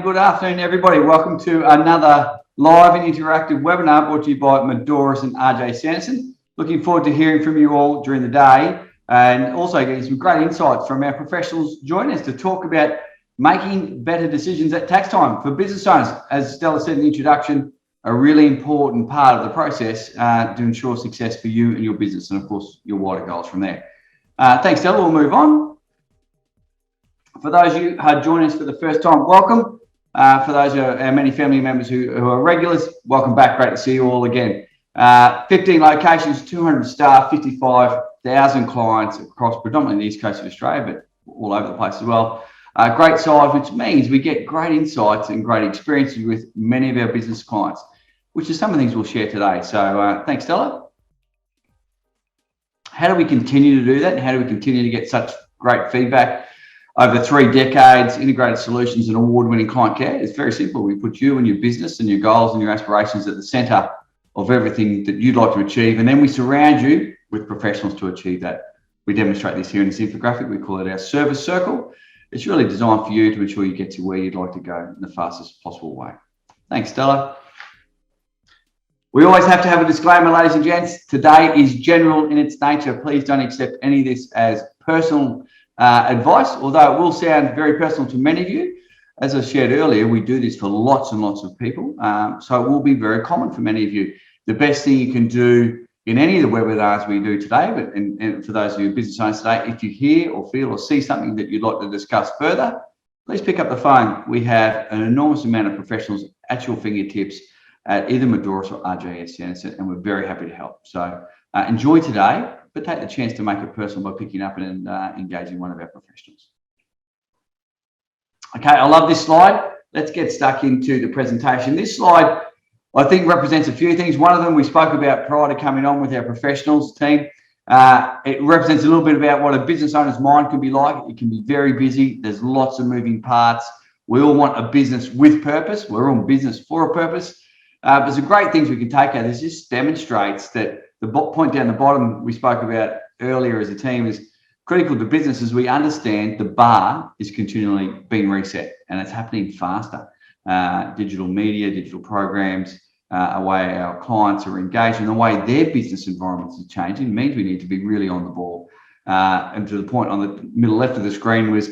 good afternoon, everybody. Welcome to another live and interactive webinar brought to you by Modoras and RJ Sanderson. Looking forward to hearing from you all during the day and also getting some great insights from our professionals joining us to talk about making better decisions at tax time for business owners. As Stella said in the introduction, a really important part of the process to ensure success for you and your business and, of course, your wider goals from there. Thanks, Stella. We'll move on. For those of you who are joining us for the first time, welcome. For those of our many family members who are regulars, welcome back. Great to see you all again. 15 locations, 200 staff, 55,000 clients across predominantly the east coast of Australia, but all over the place as well. Great size, which means we get great insights and great experiences with many of our business clients, which is some of the things we'll share today. So thanks, Stella. How do we continue to do that? And how do we continue to get such great feedback? Over 3 decades, integrated solutions and award-winning client care. It's very simple. We put you and your business and your goals and your aspirations at the centre of everything that you'd like to achieve, and then we surround you with professionals to achieve that. We demonstrate this here in this infographic. We call it our service circle. It's really designed for you to ensure you get to where you'd like to go in the fastest possible way. Thanks, Stella. We always have to have a disclaimer, ladies and gents. Today is general in its nature. Please don't accept any of this as personal advice, although it will sound very personal to many of you. As I shared earlier, we do this for lots and lots of people, so it will be very common for many of you. The best thing you can do in any of the webinars we do today, and for those of you business owners today, if you hear or feel or see something that you'd like to discuss further, please pick up the phone. We have an enormous amount of professionals at your fingertips at either Modoras or RJ Sanderson, and we're very happy to help. So enjoy today, but take the chance to make it personal by picking up and engaging one of our professionals. Okay, I love this slide. Let's get stuck into the presentation. This slide, I think, represents a few things. One of them we spoke about prior to coming on with our professionals team. It represents a little bit about what a business owner's mind can be like. It can be very busy. There's lots of moving parts. We all want a business with purpose. We're all in business for a purpose. There's some great things we can take out of this. This demonstrates that the point down the bottom we spoke about earlier as a team is critical to business as we understand the bar is continually being reset and it's happening faster. Digital media, digital programs, the way our clients are engaged and the way their business environments are changing means we need to be really on the ball. And to the point on the middle left of the screen was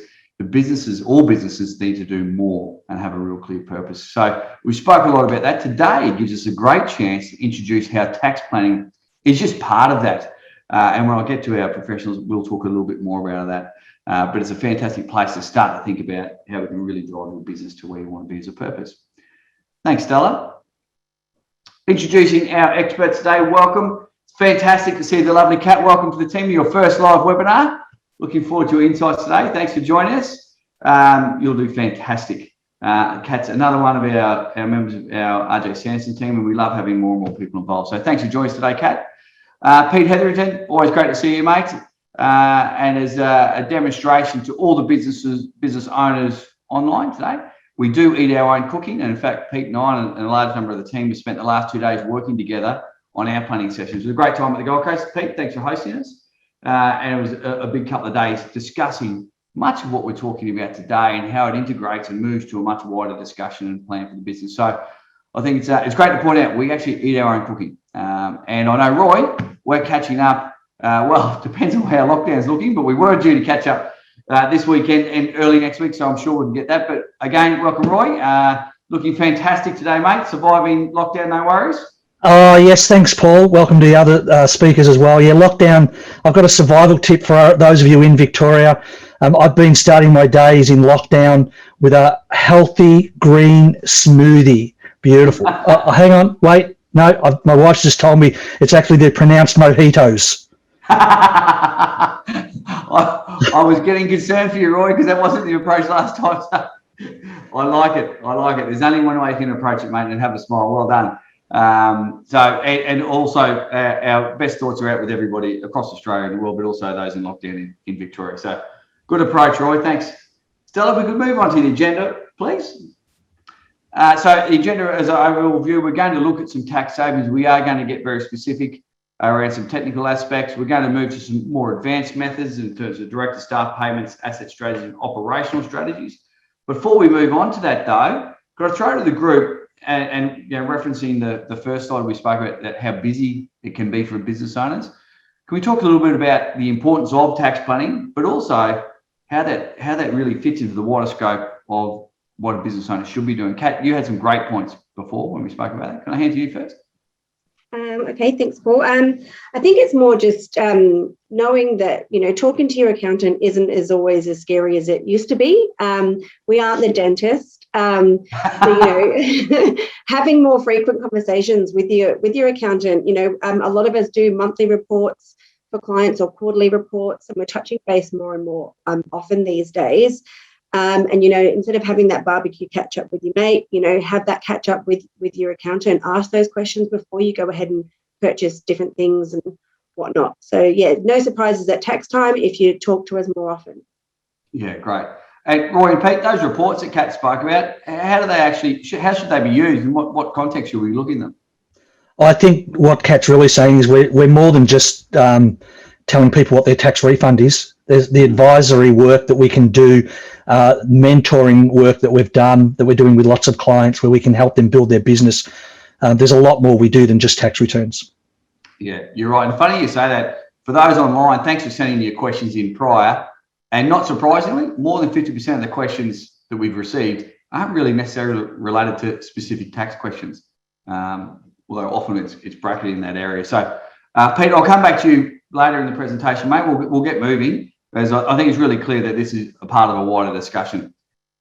all businesses need to do more and have a real clear purpose. So we spoke a lot about that. Today it gives us a great chance to introduce how tax planning is just part of that. And when I get to our professionals, we'll talk a little bit more about that. But it's a fantastic place to start to think about how we can really drive your business to where you want to be as a purpose. Thanks, Stella. Introducing our experts today. Welcome. It's fantastic to see the lovely Kat. Welcome to the team, your first live webinar. Looking forward to your insights today. Thanks for joining us. You'll do fantastic. Kat's another one of our members of our RJ Sanderson team, and we love having more and more people involved. So thanks for joining us today, Kat. Pete Hetherington, always great to see you, mate. And as a demonstration to all the business owners online today, we do eat our own cooking. And in fact, Pete and I and a large number of the team have spent the last 2 days working together on our planning sessions. It was a great time at the Gold Coast. Pete, thanks for hosting us. And it was a big couple of days discussing much of what we're talking about today and how it integrates and moves to a much wider discussion and plan for the business. So I think it's great to point out we actually eat our own cooking. And I know, Roy, we're catching up. Well, it depends on how lockdown's looking, but we were due to catch up this weekend and early next week, so I'm sure we can get that. But again, welcome, Roy. Looking fantastic today, mate. Surviving lockdown, no worries. Oh, yes, thanks, Paul. Welcome to the other speakers as well. Yeah, lockdown, I've got a survival tip for those of you in Victoria. I've been starting my days in lockdown with a healthy green smoothie. Beautiful. Hang on, wait. No, my wife's just told me it's actually they're pronounced mojitos. I was getting concerned for you, Roy, because that wasn't the approach last time. So I like it. There's only one way you can approach it, mate, and have a smile. Well done. And also our best thoughts are out with everybody across Australia and the world, but also those in lockdown in Victoria. So good approach, Roy. Thanks. Stella, if we could move on to the agenda, please. So the agenda as an overall view, we're going to look at some tax savings. We are going to get very specific around some technical aspects. We're going to move to some more advanced methods in terms of direct to staff payments, asset strategies, and operational strategies. Before we move on to that, though, got to throw to the group and referencing the first slide we spoke about, that how busy it can be for business owners. Can we talk a little bit about the importance of tax planning, but also how that really fits into the wider scope of what a business owner should be doing? Kat, you had some great points before when we spoke about it. Can I hand to you first? Okay, thanks, Paul. I think it's more just knowing that, talking to your accountant isn't always as scary as it used to be. We aren't the dentist. So, having more frequent conversations with your accountant, a lot of us do monthly reports for clients or quarterly reports, and we're touching base more and more often these days. And, instead of having that barbecue catch up with your mate, have that catch up with your accountant, ask those questions before you go ahead and purchase different things and whatnot. So, yeah, no surprises at tax time if you talk to us more often. Yeah, great. And Roy and Pete, those reports that Kat spoke about, how should they be used, and what context should we look in them? I think what Kat's really saying is we're more than just telling people what their tax refund is. There's the advisory work that we can do, mentoring work that we've done, that we're doing with lots of clients where we can help them build their business. There's a lot more we do than just tax returns. Yeah, you're right. And funny you say that. For those online, thanks for sending your questions in prior. And not surprisingly, more than 50% of the questions that we've received aren't really necessarily related to specific tax questions, although often it's bracketed in that area. So, Pete, I'll come back to you later in the presentation, mate. We'll get moving, as I think it's really clear that this is a part of a wider discussion.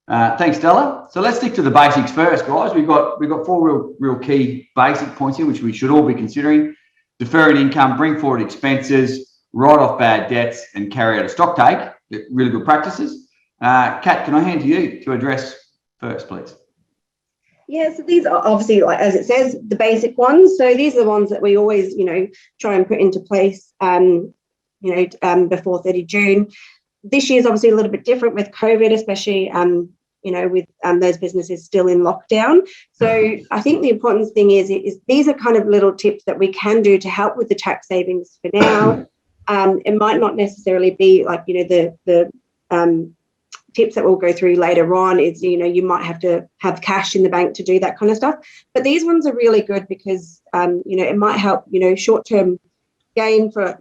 Thanks, Stella. So let's stick to the basics first, guys. We've got four real key basic points here, which we should all be considering: deferring income, bring forward expenses, write off bad debts, and carry out a stock take. Really good practices. Kat, can I hand to you to address first, please? Yeah, so these are obviously, like as it says, the basic ones. So these are the ones that we always, try and put into place, before 30 June. This year is obviously a little bit different with COVID, especially, with those businesses still in lockdown. So I think the important thing is these are kind of little tips that we can do to help with the tax savings for now. It might not necessarily be like, the tips that we'll go through later on is, you might have to have cash in the bank to do that kind of stuff. But these ones are really good because, it might help, short-term gain for,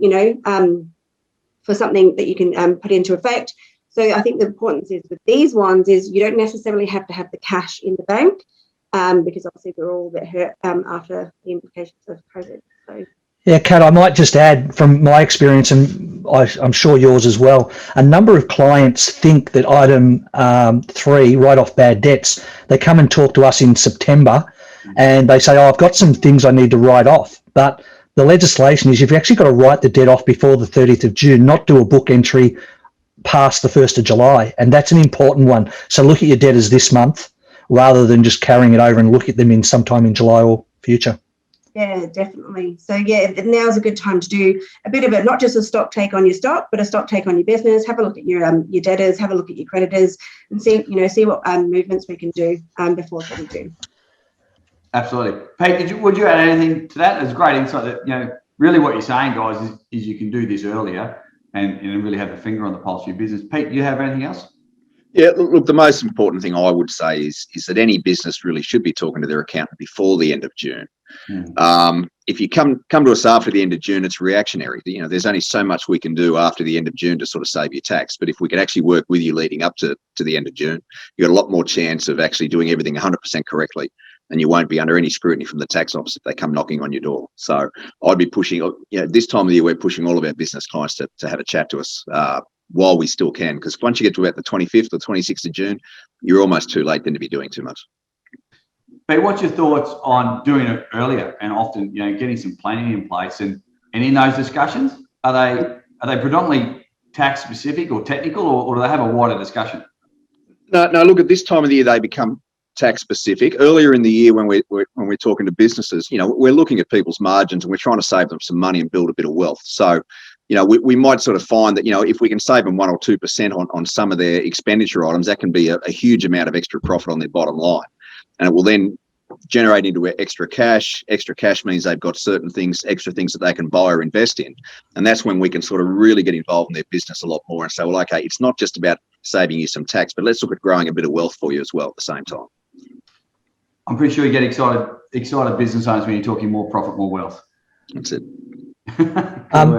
for something that you can put into effect. So I think the importance is with these ones is you don't necessarily have to have the cash in the bank because obviously we're all a bit hurt after the implications of COVID. So. Yeah, Kat, I might just add from my experience, and I'm sure yours as well, a number of clients think that item 3, write off bad debts, they come and talk to us in September and they say, I've got some things I need to write off. But the legislation is you've actually got to write the debt off before the 30th of June, not do a book entry past the 1st of July. And that's an important one. So look at your debtors this month rather than just carrying it over and look at them in sometime in July or future. Yeah, definitely. So yeah, now's a good time to do a bit of it, not just a stock take on your stock, but a stock take on your business. Have a look at your debtors, have a look at your creditors, and see what movements we can do before 30 June. Absolutely. Pete, would you add anything to that? It's a great insight that really what you're saying, guys, is you can do this earlier and really have a finger on the pulse of your business. Pete, do you have anything else? Yeah, look, the most important thing I would say is that any business really should be talking to their accountant before the end of June. If you come to us after the end of June, it's reactionary. There's only so much we can do after the end of June to sort of save your tax. But if we could actually work with you leading up to the end of June, you've got a lot more chance of actually doing everything 100% correctly, and you won't be under any scrutiny from the tax office if they come knocking on your door. So I'd be pushing, this time of the year, we're pushing all of our business clients to have a chat to us while we still can, because once you get to about the 25th or 26th of June, you're almost too late then to be doing too much. Pete, what's your thoughts on doing it earlier and often, getting some planning in place? And in those discussions, are they predominantly tax specific or technical, or do they have a wider discussion? No. Look, at this time of the year, they become tax specific. Earlier in the year, when we're talking to businesses, we're looking at people's margins and we're trying to save them some money and build a bit of wealth. So, we might sort of find that, if we can save them 1 or 2% on some of their expenditure items, that can be a huge amount of extra profit on their bottom line. And it will then generate into extra cash. Extra cash means they've got extra things that they can buy or invest in. And that's when we can sort of really get involved in their business a lot more and say, well, okay, it's not just about saving you some tax, but let's look at growing a bit of wealth for you as well at the same time. I'm pretty sure you get excited business owners when you're talking more profit, more wealth. That's it.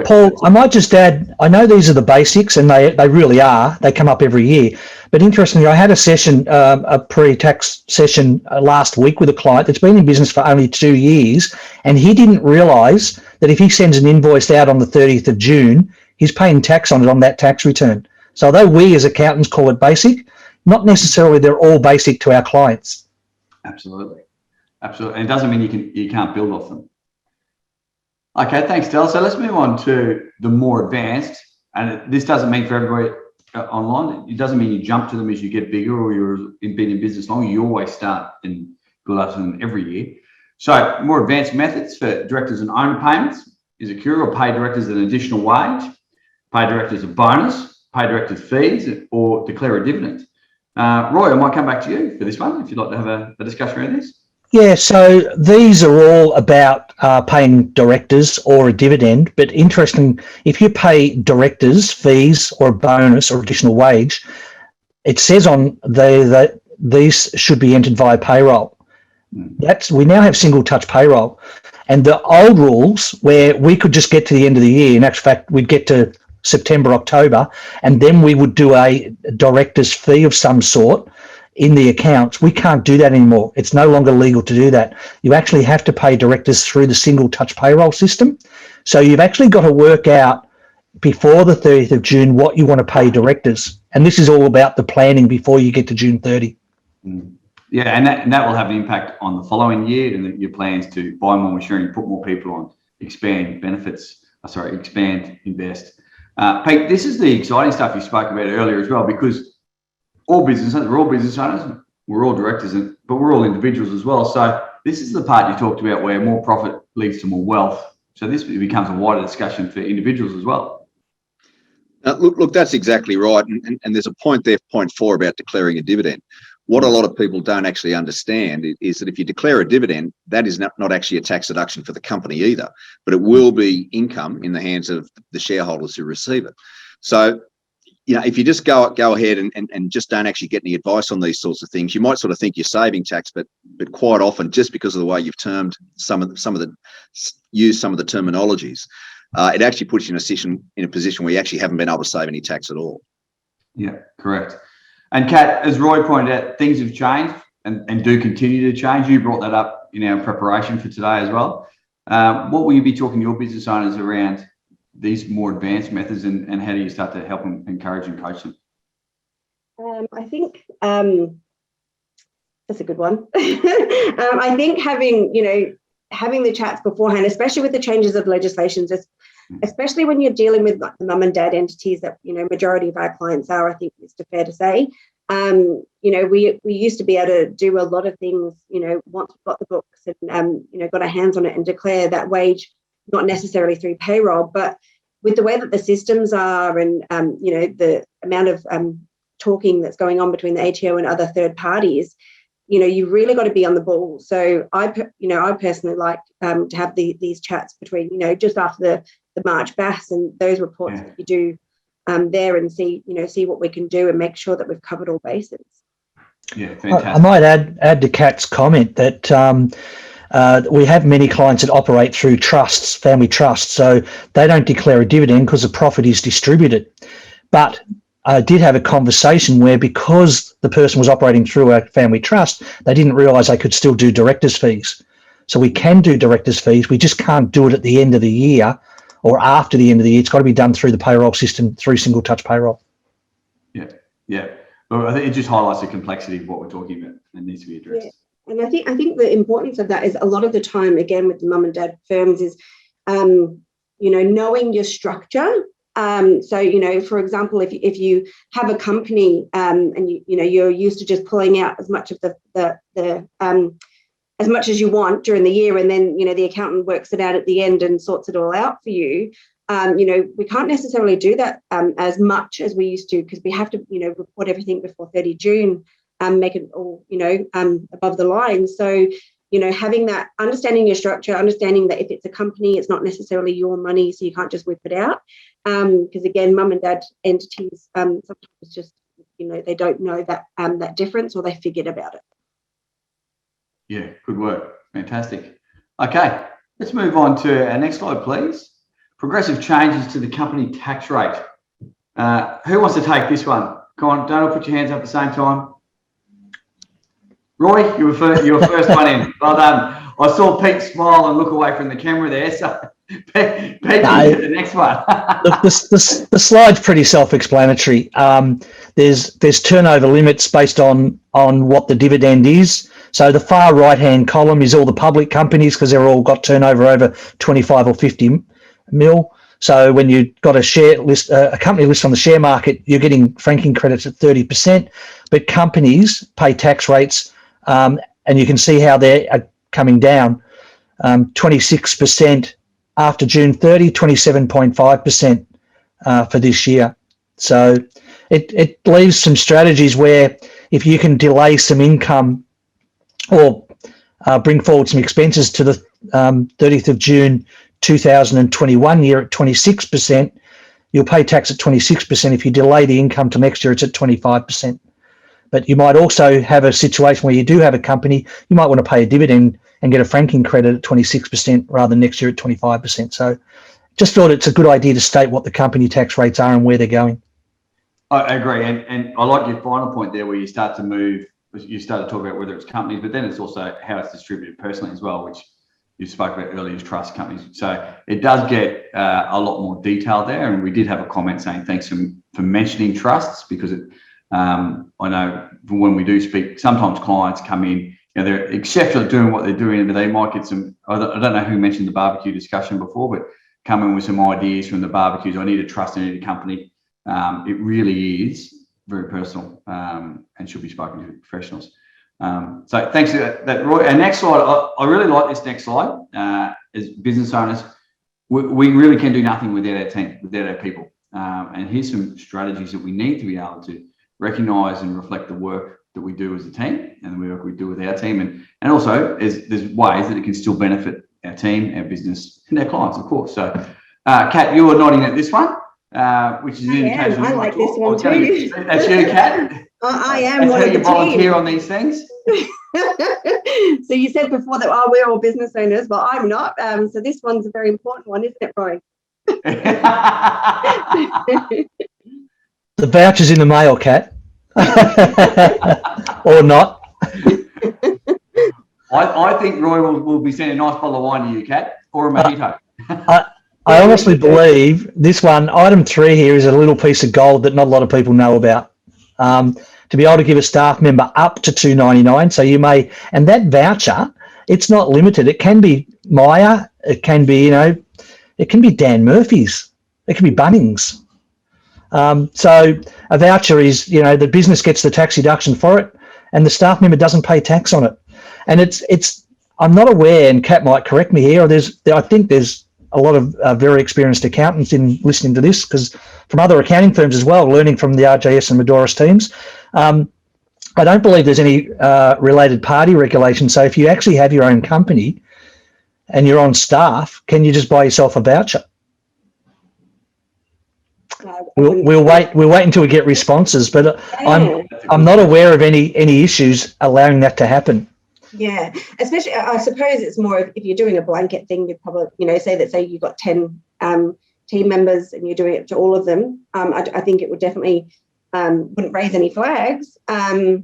Paul, I might just add, I know these are the basics, and they really are. They come up every year. But interestingly, I had a session, a pre-tax session last week with a client that's been in business for only 2 years, and he didn't realise that if he sends an invoice out on the 30th of June, he's paying tax on it on that tax return. So although we as accountants call it basic, not necessarily they're all basic to our clients. Absolutely. And it doesn't mean you can't build off them. Okay, thanks, Del. So let's move on to the more advanced. And this doesn't mean for everybody online, it doesn't mean you jump to them as you get bigger or you've been in business longer. You always start and build up to them every year. So more advanced methods for directors and owner payments is accrue or pay directors an additional wage, pay directors a bonus, pay directors fees, or declare a dividend. Roy, I might come back to you for this one if you'd like to have a discussion around this. Yeah, so these are all about paying directors or a dividend, but interesting, if you pay directors fees or a bonus or additional wage, it says on that these should be entered via payroll. We now have single touch payroll, and the old rules where we could just get to the end of the year, in actual fact, we'd get to September, October, and then we would do a director's fee of some sort in the accounts. We can't do that anymore. It's no longer legal to do that. You actually have to pay directors through the single touch payroll system. So you've actually got to work out before the 30th of June what you want to pay directors. And this is all about the planning before you get to June 30. Yeah, and that will have an impact on the following year and your plans to buy more machinery, put more people on, expand, invest. Pete, this is the exciting stuff you spoke about earlier as well, because we're all business owners, we're all directors, but we're all individuals as well. So this is the part you talked about where more profit leads to more wealth. So this becomes a wider discussion for individuals as well. Look, that's exactly right. And there's a point there, point 4, about declaring a dividend. What a lot of people don't actually understand is that if you declare a dividend, that is not actually a tax deduction for the company either, but it will be income in the hands of the shareholders who receive it. So, you know, if you just go ahead and just don't actually get any advice on these sorts of things, you might sort of think you're saving tax, but quite often, just because of the way you've termed some of the terminologies, it actually puts you in a position where you actually haven't been able to save any tax at all. Yeah, correct. And Kat, as Roy pointed out, things have changed and do continue to change. You brought that up in our preparation for today as well. What will you be talking to your business owners around these more advanced methods, and how do you start to help them, encourage and coach them? I think that's a good one. I think having the chats beforehand, especially with the changes of legislations, especially when you're dealing with like the mum and dad entities that, you know, majority of our clients are, I think it's fair to say. You know, we used to be able to do a lot of things, you know, once we've got the books and, you know, got our hands on it and declare that wage, not necessarily through payroll, but with the way that the systems are and, you know, the amount of talking that's going on between the ATO and other third parties, you know, you really got to be on the ball. So I personally like to have these chats between, you know, just after the March BAS and those reports that you do there, and see what we can do and make sure that we've covered all bases. Yeah, fantastic. I might add to Kat's comment that we have many clients that operate through trusts, family trusts, so they don't declare a dividend because the profit is distributed. But I did have a conversation where, because the person was operating through a family trust, they didn't realise they could still do directors' fees. So we can do directors' fees, we just can't do it at the end of the year or after the end of the year. It's got to be done through the payroll system, through single touch payroll. Yeah. Well, I think it just highlights the complexity of what we're talking about and needs to be addressed. Yeah. And I think the importance of that is, a lot of the time, again, with the mum and dad firms, is, you know, knowing your structure. So, you know, for example, if you have a company and you're used to just pulling out as much of the as much as you want during the year, and then, you know, the accountant works it out at the end and sorts it all out for you. You know, we can't necessarily do that as much as we used to, because we have to, you know, report everything before 30 June, make it all, you know, above the line. So, you know, having that, understanding your structure, understanding that if it's a company, it's not necessarily your money, so you can't just whip it out. Because again, mum and dad entities, sometimes just, they don't know that that difference, or they forget about it. Yeah, good work. Fantastic. Okay, let's move on to our next slide, please. Progressive changes to the company tax rate. Who wants to take this one? Come on, don't all put your hands up at the same time. Roy, you were first one in. Well done. I saw Pete smile and look away from the camera there. So, Pete, you get the next one. Look, the slide's pretty self-explanatory. There's turnover limits based on what the dividend is. So the far right-hand column is all the public companies because they're all got turnover over 25 or 50 mil. So when you've got a company list on the share market, you're getting franking credits at 30%. But companies pay tax rates, and you can see how they're coming down. 26% after June 30, 27.5% for this year. So it leaves some strategies where if you can delay some income or bring forward some expenses to the 30th of June 2021 year at 26%, you'll pay tax at 26%. If you delay the income to next year, it's at 25%. But you might also have a situation where you do have a company, you might want to pay a dividend and get a franking credit at 26% rather than next year at 25%. So just thought it's a good idea to state what the company tax rates are and where they're going. I agree. And I like your final point there where you start to move, you start to talk about whether it's companies, but then it's also how it's distributed personally as well, which you spoke about earlier as trust companies. So it does get a lot more detail there. And we did have a comment saying thanks for mentioning trusts, because I know when we do speak, sometimes clients come in, they're exceptional at doing what they're doing, but they might get some, I don't know who mentioned the barbecue discussion before, but come in with some ideas from the barbecues. I need a trust, I need a company. It really is very personal and should be spoken to professionals. So thanks for that, Roy. Our next slide, I really like this next slide. As business owners, we really can do nothing without our team, without our people. And here's some strategies that we need to be able to recognise and reflect the work that we do as a team and the work we do with our team. And also there's ways that it can still benefit our team, our business, and our clients, of course. So, Kat, you were nodding at this one, which is an indication. I like this one too. That's you, Kat. I am That's one how of the you volunteer team. on these things. So you said before that we're all business owners, but I'm not. So this one's a very important one, isn't it, Roy? The voucher's in the mail, Kat. Or not. I think Roy will be sending a nice bottle of wine to you, Kat, or a mojito. I honestly believe this one, item 3 here, is a little piece of gold that not a lot of people know about. To be able to give a staff member up to $2.99, so you may, and that voucher, it's not limited. It can be Myer, it can be, it can be Dan Murphy's, it can be Bunnings. So a voucher is, the business gets the tax deduction for it, and the staff member doesn't pay tax on it. And it's I'm not aware, and Kat might correct me here, I think there's a lot of very experienced accountants in listening to this, because from other accounting firms as well, learning from the RJS and Modoras teams. I don't believe there's any related party regulation. So if you actually have your own company and you're on staff, can you just buy yourself a voucher? We'll wait until we get responses, but I'm not aware of any issues allowing that to happen. Yeah, especially I suppose it's more of if you're doing a blanket thing, you probably say you've got 10 team members and you're doing it to all of them. I think it would definitely wouldn't raise any flags. But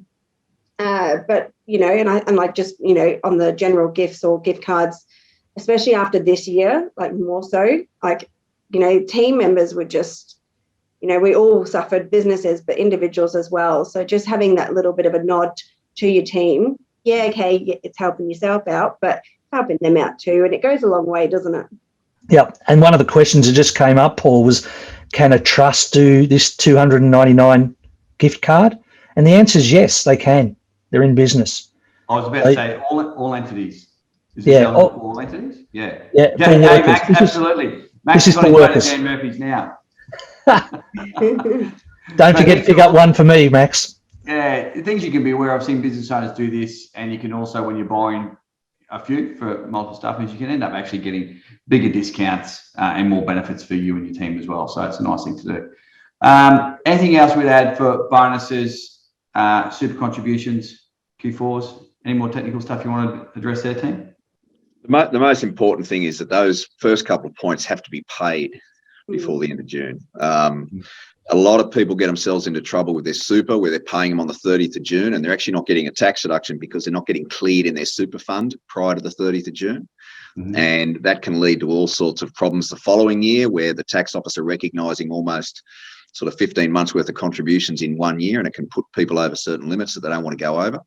and like just on the general gifts or gift cards, especially after this year, like more so, like team members were just we all suffered, businesses but individuals as well. So just having that little bit of a nod to your team. Yeah, okay, it's helping yourself out, but helping them out too. And it goes a long way, doesn't it? Yeah. And one of the questions that just came up, Paul, was can a trust do this $299 gift card? And the answer is yes, they can. They're in business. I was about to say all entities. Is it all entities? Yeah. Yeah, Max, absolutely. Max is on his way to Dan Murphy's now. Don't forget to pick up one for me, Max. Yeah, things you can be aware of. I've seen business owners do this, and you can also, when you're buying a few for multiple staff members, you can end up actually getting bigger discounts and more benefits for you and your team as well. So it's a nice thing to do. Anything else we'd add for bonuses, super contributions, Q4s? Any more technical stuff you want to address there, team? The most important thing is that those first couple of points have to be paid before the end of June. A lot of people get themselves into trouble with their super where they're paying them on the 30th of June and they're actually not getting a tax deduction because they're not getting cleared in their super fund prior to the 30th of June. And that can lead to all sorts of problems the following year where the tax office are recognising almost sort of 15 months worth of contributions in 1 year, and it can put people over certain limits that they don't want to go over.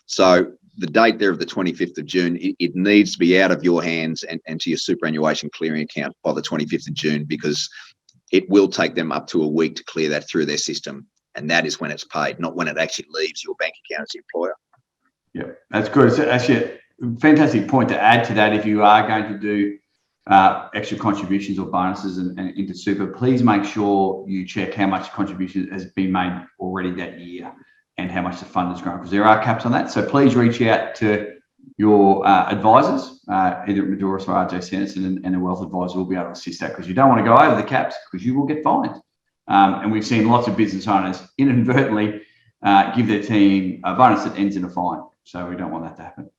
So the date there of the 25th of June, it needs to be out of your hands and to your superannuation clearing account by the 25th of June, because it will take them up to a week to clear that through their system. And that is when it's paid, not when it actually leaves your bank account as the employer. Yeah, that's good. It's actually a fantastic point to add to that. If you are going to do extra contributions or bonuses and into super, please make sure you check how much contribution has been made already that year and how much the fund has grown, because there are caps on that. So please reach out to your advisors, either at Modoras or RJ Sanderson, and a wealth advisor will be able to assist that, because you don't want to go over the caps because you will get fined. And we've seen lots of business owners inadvertently give their team a bonus that ends in a fine. So we don't want that to happen.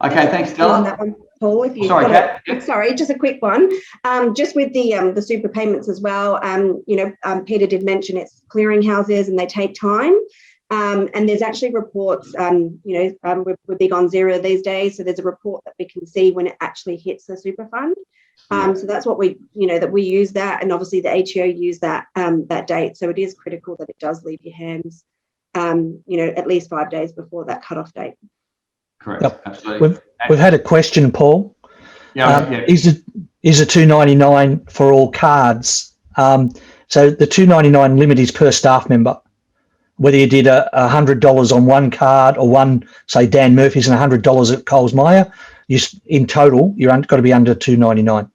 Okay, thanks, Stella. On that one, Paul, if you sorry, just a quick one. Just with the super payments as well. Peter did mention it's clearinghouses and they take time. And there's actually reports. We're big on Xero these days, so there's a report that we can see when it actually hits the super fund. So that's what we use that, and obviously the ATO use that date. So it is critical that it does leave your hands, at least 5 days before that cutoff date. Correct. Yep. Absolutely. We've had a question, Paul. Is it $2.99 for all cards? So the $2.99 limit is per staff member. Whether you did $100 on one card or one, say Dan Murphy's and $100 at Coles Myer, in total you're got to be under $2.99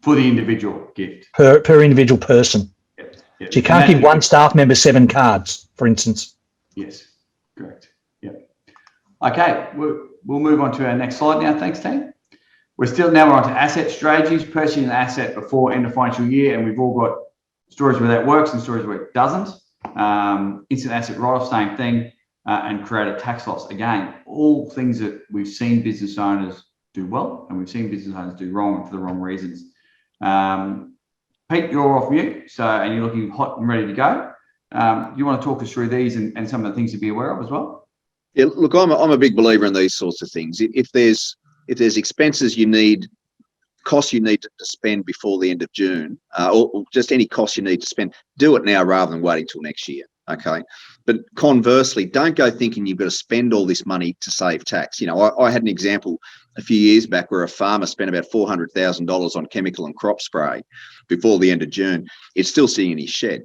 for the individual gift per individual person. Yep. So you can't give one staff member 7 cards, for instance. Yes, correct. Yep. Okay, we'll move on to our next slide now. Thanks, team. We're on to asset strategies, purchasing an asset before end of financial year, and we've all got stories where that works and stories where it doesn't. Instant asset write-off, same thing, and create a tax loss. Again, all things that we've seen business owners do well and we've seen business owners do wrong for the wrong reasons. Pete, you're off mute, and you're looking hot and ready to go. You want to talk us through these and some of the things to be aware of as well? Yeah, look, I'm a big believer in these sorts of things. If there's expenses costs you need to spend before the end of June, or just any costs you need to spend, do it now rather than waiting till next year. Okay. But conversely, don't go thinking you've got to spend all this money to save tax. I had an example a few years back where a farmer spent about $400,000 on chemical and crop spray before the end of June. It's still sitting in his shed.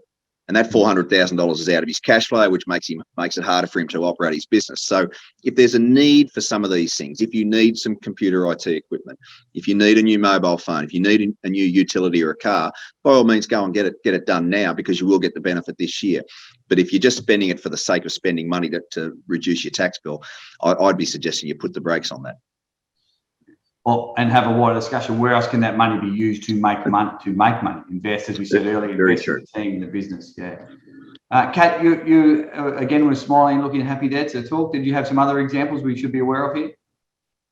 And that $400,000 is out of his cash flow, which makes it harder for him to operate his business. So if there's a need for some of these things, if you need some computer IT equipment, if you need a new mobile phone, if you need a new utility or a car, by all means, go and get it done now, because you will get the benefit this year. But if you're just spending it for the sake of spending money to reduce your tax bill, I'd be suggesting you put the brakes on that. Well, and have a wider discussion. Where else can that money be used to make money? Invest, as we said earlier, invest in the team, the business. Yeah. Kat, you again were smiling, looking happy there to talk. Did you have some other examples we should be aware of here?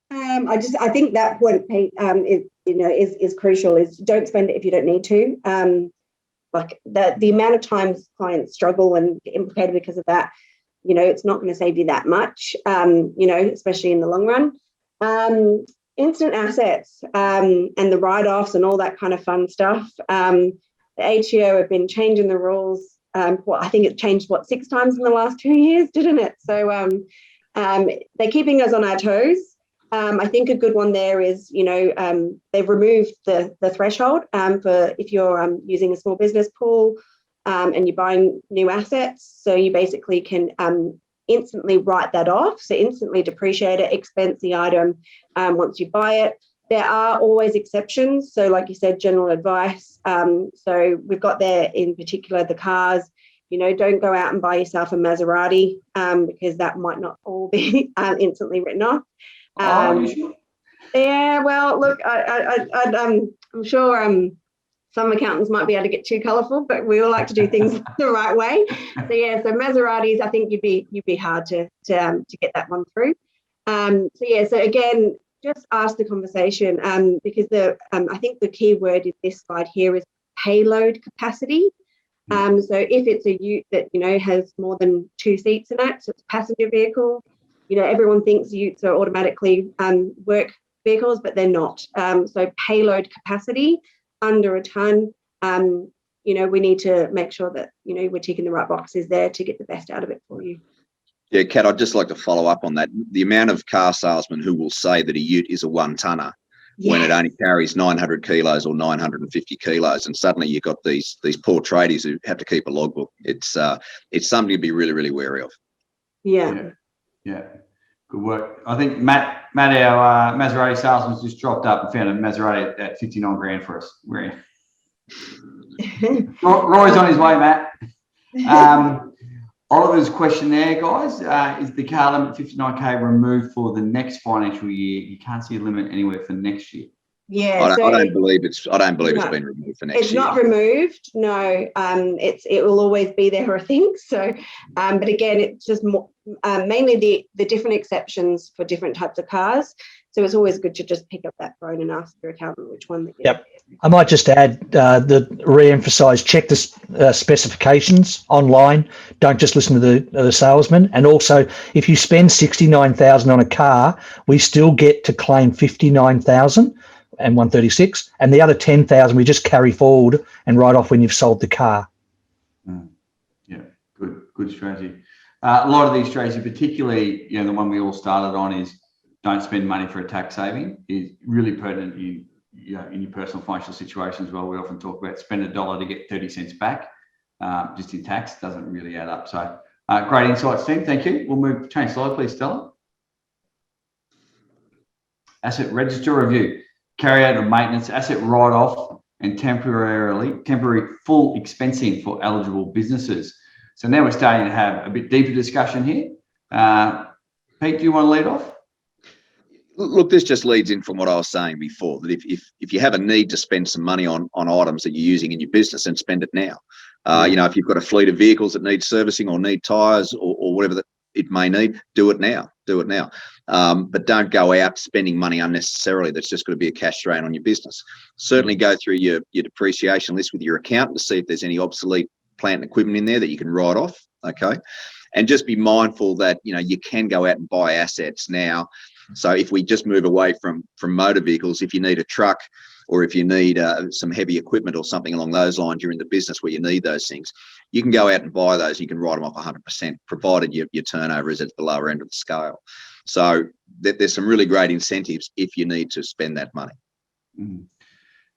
I think that point, Pete, is crucial. Is don't spend it if you don't need to. Like the amount of times clients struggle and get implicated because of that, it's not going to save you that much. Especially in the long run. Instant assets and the write-offs and all that kind of fun stuff. The ATO have been changing the rules. I think it changed 6 times in the last 2 years, didn't it? So they're keeping us on our toes. I think a good one there is, they've removed the threshold for if you're using a small business pool and you're buying new assets. So you basically can instantly write that off, so instantly depreciate it, expense the item once you buy it. There are always exceptions, so like you said, general advice. So we've got there in particular the cars. Don't go out and buy yourself a Maserati because that might not all be instantly written off. Yeah, well, look, I'm sure some accountants might be able to get too colourful, but we all like to do things the right way. So yeah, so Maseratis, I think you'd be hard to get that one through. So again, just ask the conversation because I think the key word in this slide here is payload capacity. So if it's a ute that has more than 2 seats in it, so it's a passenger vehicle, everyone thinks utes are automatically work vehicles, but they're not. So payload capacity under a ton, we need to make sure that we're ticking the right boxes there to get the best out of it for you. Yeah, Kat, I'd just like to follow up on that. The amount of car salesmen who will say that a ute is a 1-tonner when it only carries 900 kilos or 950 kilos, and suddenly you've got these poor tradies who have to keep a logbook. It's something to be really, really wary of. Yeah. Good work. I think Matt, our Maserati salesman, just dropped up and found a Maserati at 59 grand for us. Roy's on his way, Matt. Oliver's question there, guys, is the car limit 59k removed for the next financial year? You can't see a limit anywhere for next year. Yeah, I don't believe it's been removed for next year. It's not removed. No, it will always be there, I think. So, but again, it's just mainly the different exceptions for different types of cars. So it's always good to just pick up that phone and ask your accountant which one that. Yep. I might just add re-emphasise, check the specifications online. Don't just listen to the salesman. And also, if you spend $69,000 on a car, we still get to claim $59,000 and $136, and the other $10,000 we just carry forward and write off when you've sold the car. Yeah, good strategy. A lot of these strategies, particularly the one we all started on, is don't spend money for a tax saving, is really pertinent in your personal financial situation as well. We often talk about spend $1 to get 30 cents back, just in tax. Doesn't really add up. So great insights, team. Thank you. We'll change slide, please, Stella. Asset register review, carry out of maintenance, asset write-off, and temporary full expensing for eligible businesses. So now we're starting to have a bit deeper discussion here. Pete, do you want to lead off? Look, this just leads in from what I was saying before, that if you have a need to spend some money on items that you're using in your business, then spend it now. If you've got a fleet of vehicles that need servicing or need tyres or whatever that it may need, do it now. But don't go out spending money unnecessarily. That's just going to be a cash drain on your business. Certainly go through your depreciation list with your accountant to see if there's any obsolete plant and equipment in there that you can write off. Okay. And just be mindful that, you can go out and buy assets now. So if we just move away from motor vehicles, if you need a truck or if you need some heavy equipment or something along those lines, you're in the business where you need those things, you can go out and buy those. You can write them off 100%, provided your turnover is at the lower end of the scale. So there's some really great incentives if you need to spend that money.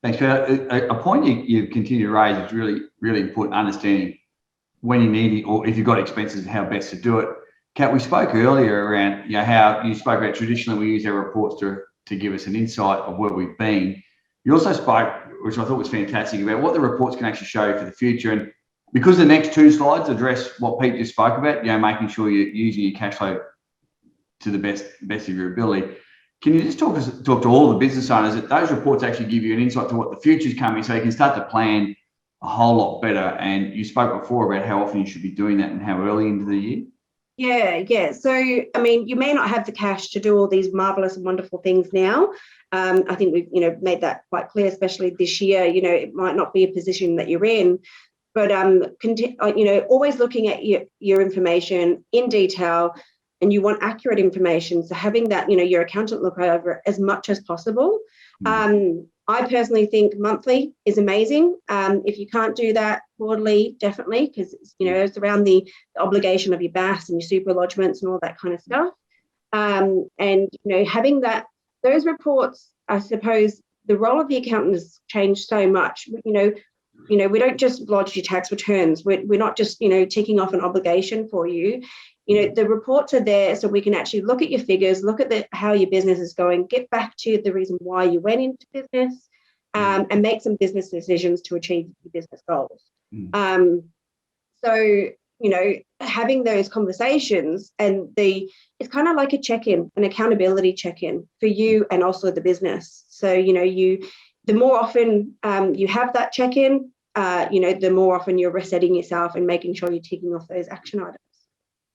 Thanks, Peter. A point you continue to raise is really, really important, understanding when you need it or if you've got expenses and how best to do it. Kat, we spoke earlier around how you spoke about traditionally we use our reports to give us an insight of where we've been. You also spoke, which I thought was fantastic, about what the reports can actually show you for the future. And because the next 2 slides address what Pete just spoke about, making sure you're using your cash flow to the best of your ability. Can you just talk to all the business owners that those reports actually give you an insight to what the future's coming, so you can start to plan a whole lot better? And you spoke before about how often you should be doing that and how early into the year. Yeah. So, you may not have the cash to do all these marvelous and wonderful things now. I think we've, made that quite clear, especially this year. It might not be a position that you're in, but always looking at your information in detail, and you want accurate information. So having that, your accountant look over it as much as possible. I personally think monthly is amazing. If you can't do that, quarterly, definitely, because it's around the obligation of your BAS and your super lodgements and all that kind of stuff. And having those reports, I suppose the role of the accountant has changed so much. We don't just lodge your tax returns. We're not just ticking off an obligation for you. The reports are there so we can actually look at your figures, look at how your business is going, get back to the reason why you went into business, and make some business decisions to achieve your business goals. So, having those conversations and it's kind of like a check-in, an accountability check-in for you and also the business. So, you the more often you have that check-in, the more often you're resetting yourself and making sure you're ticking off those action items.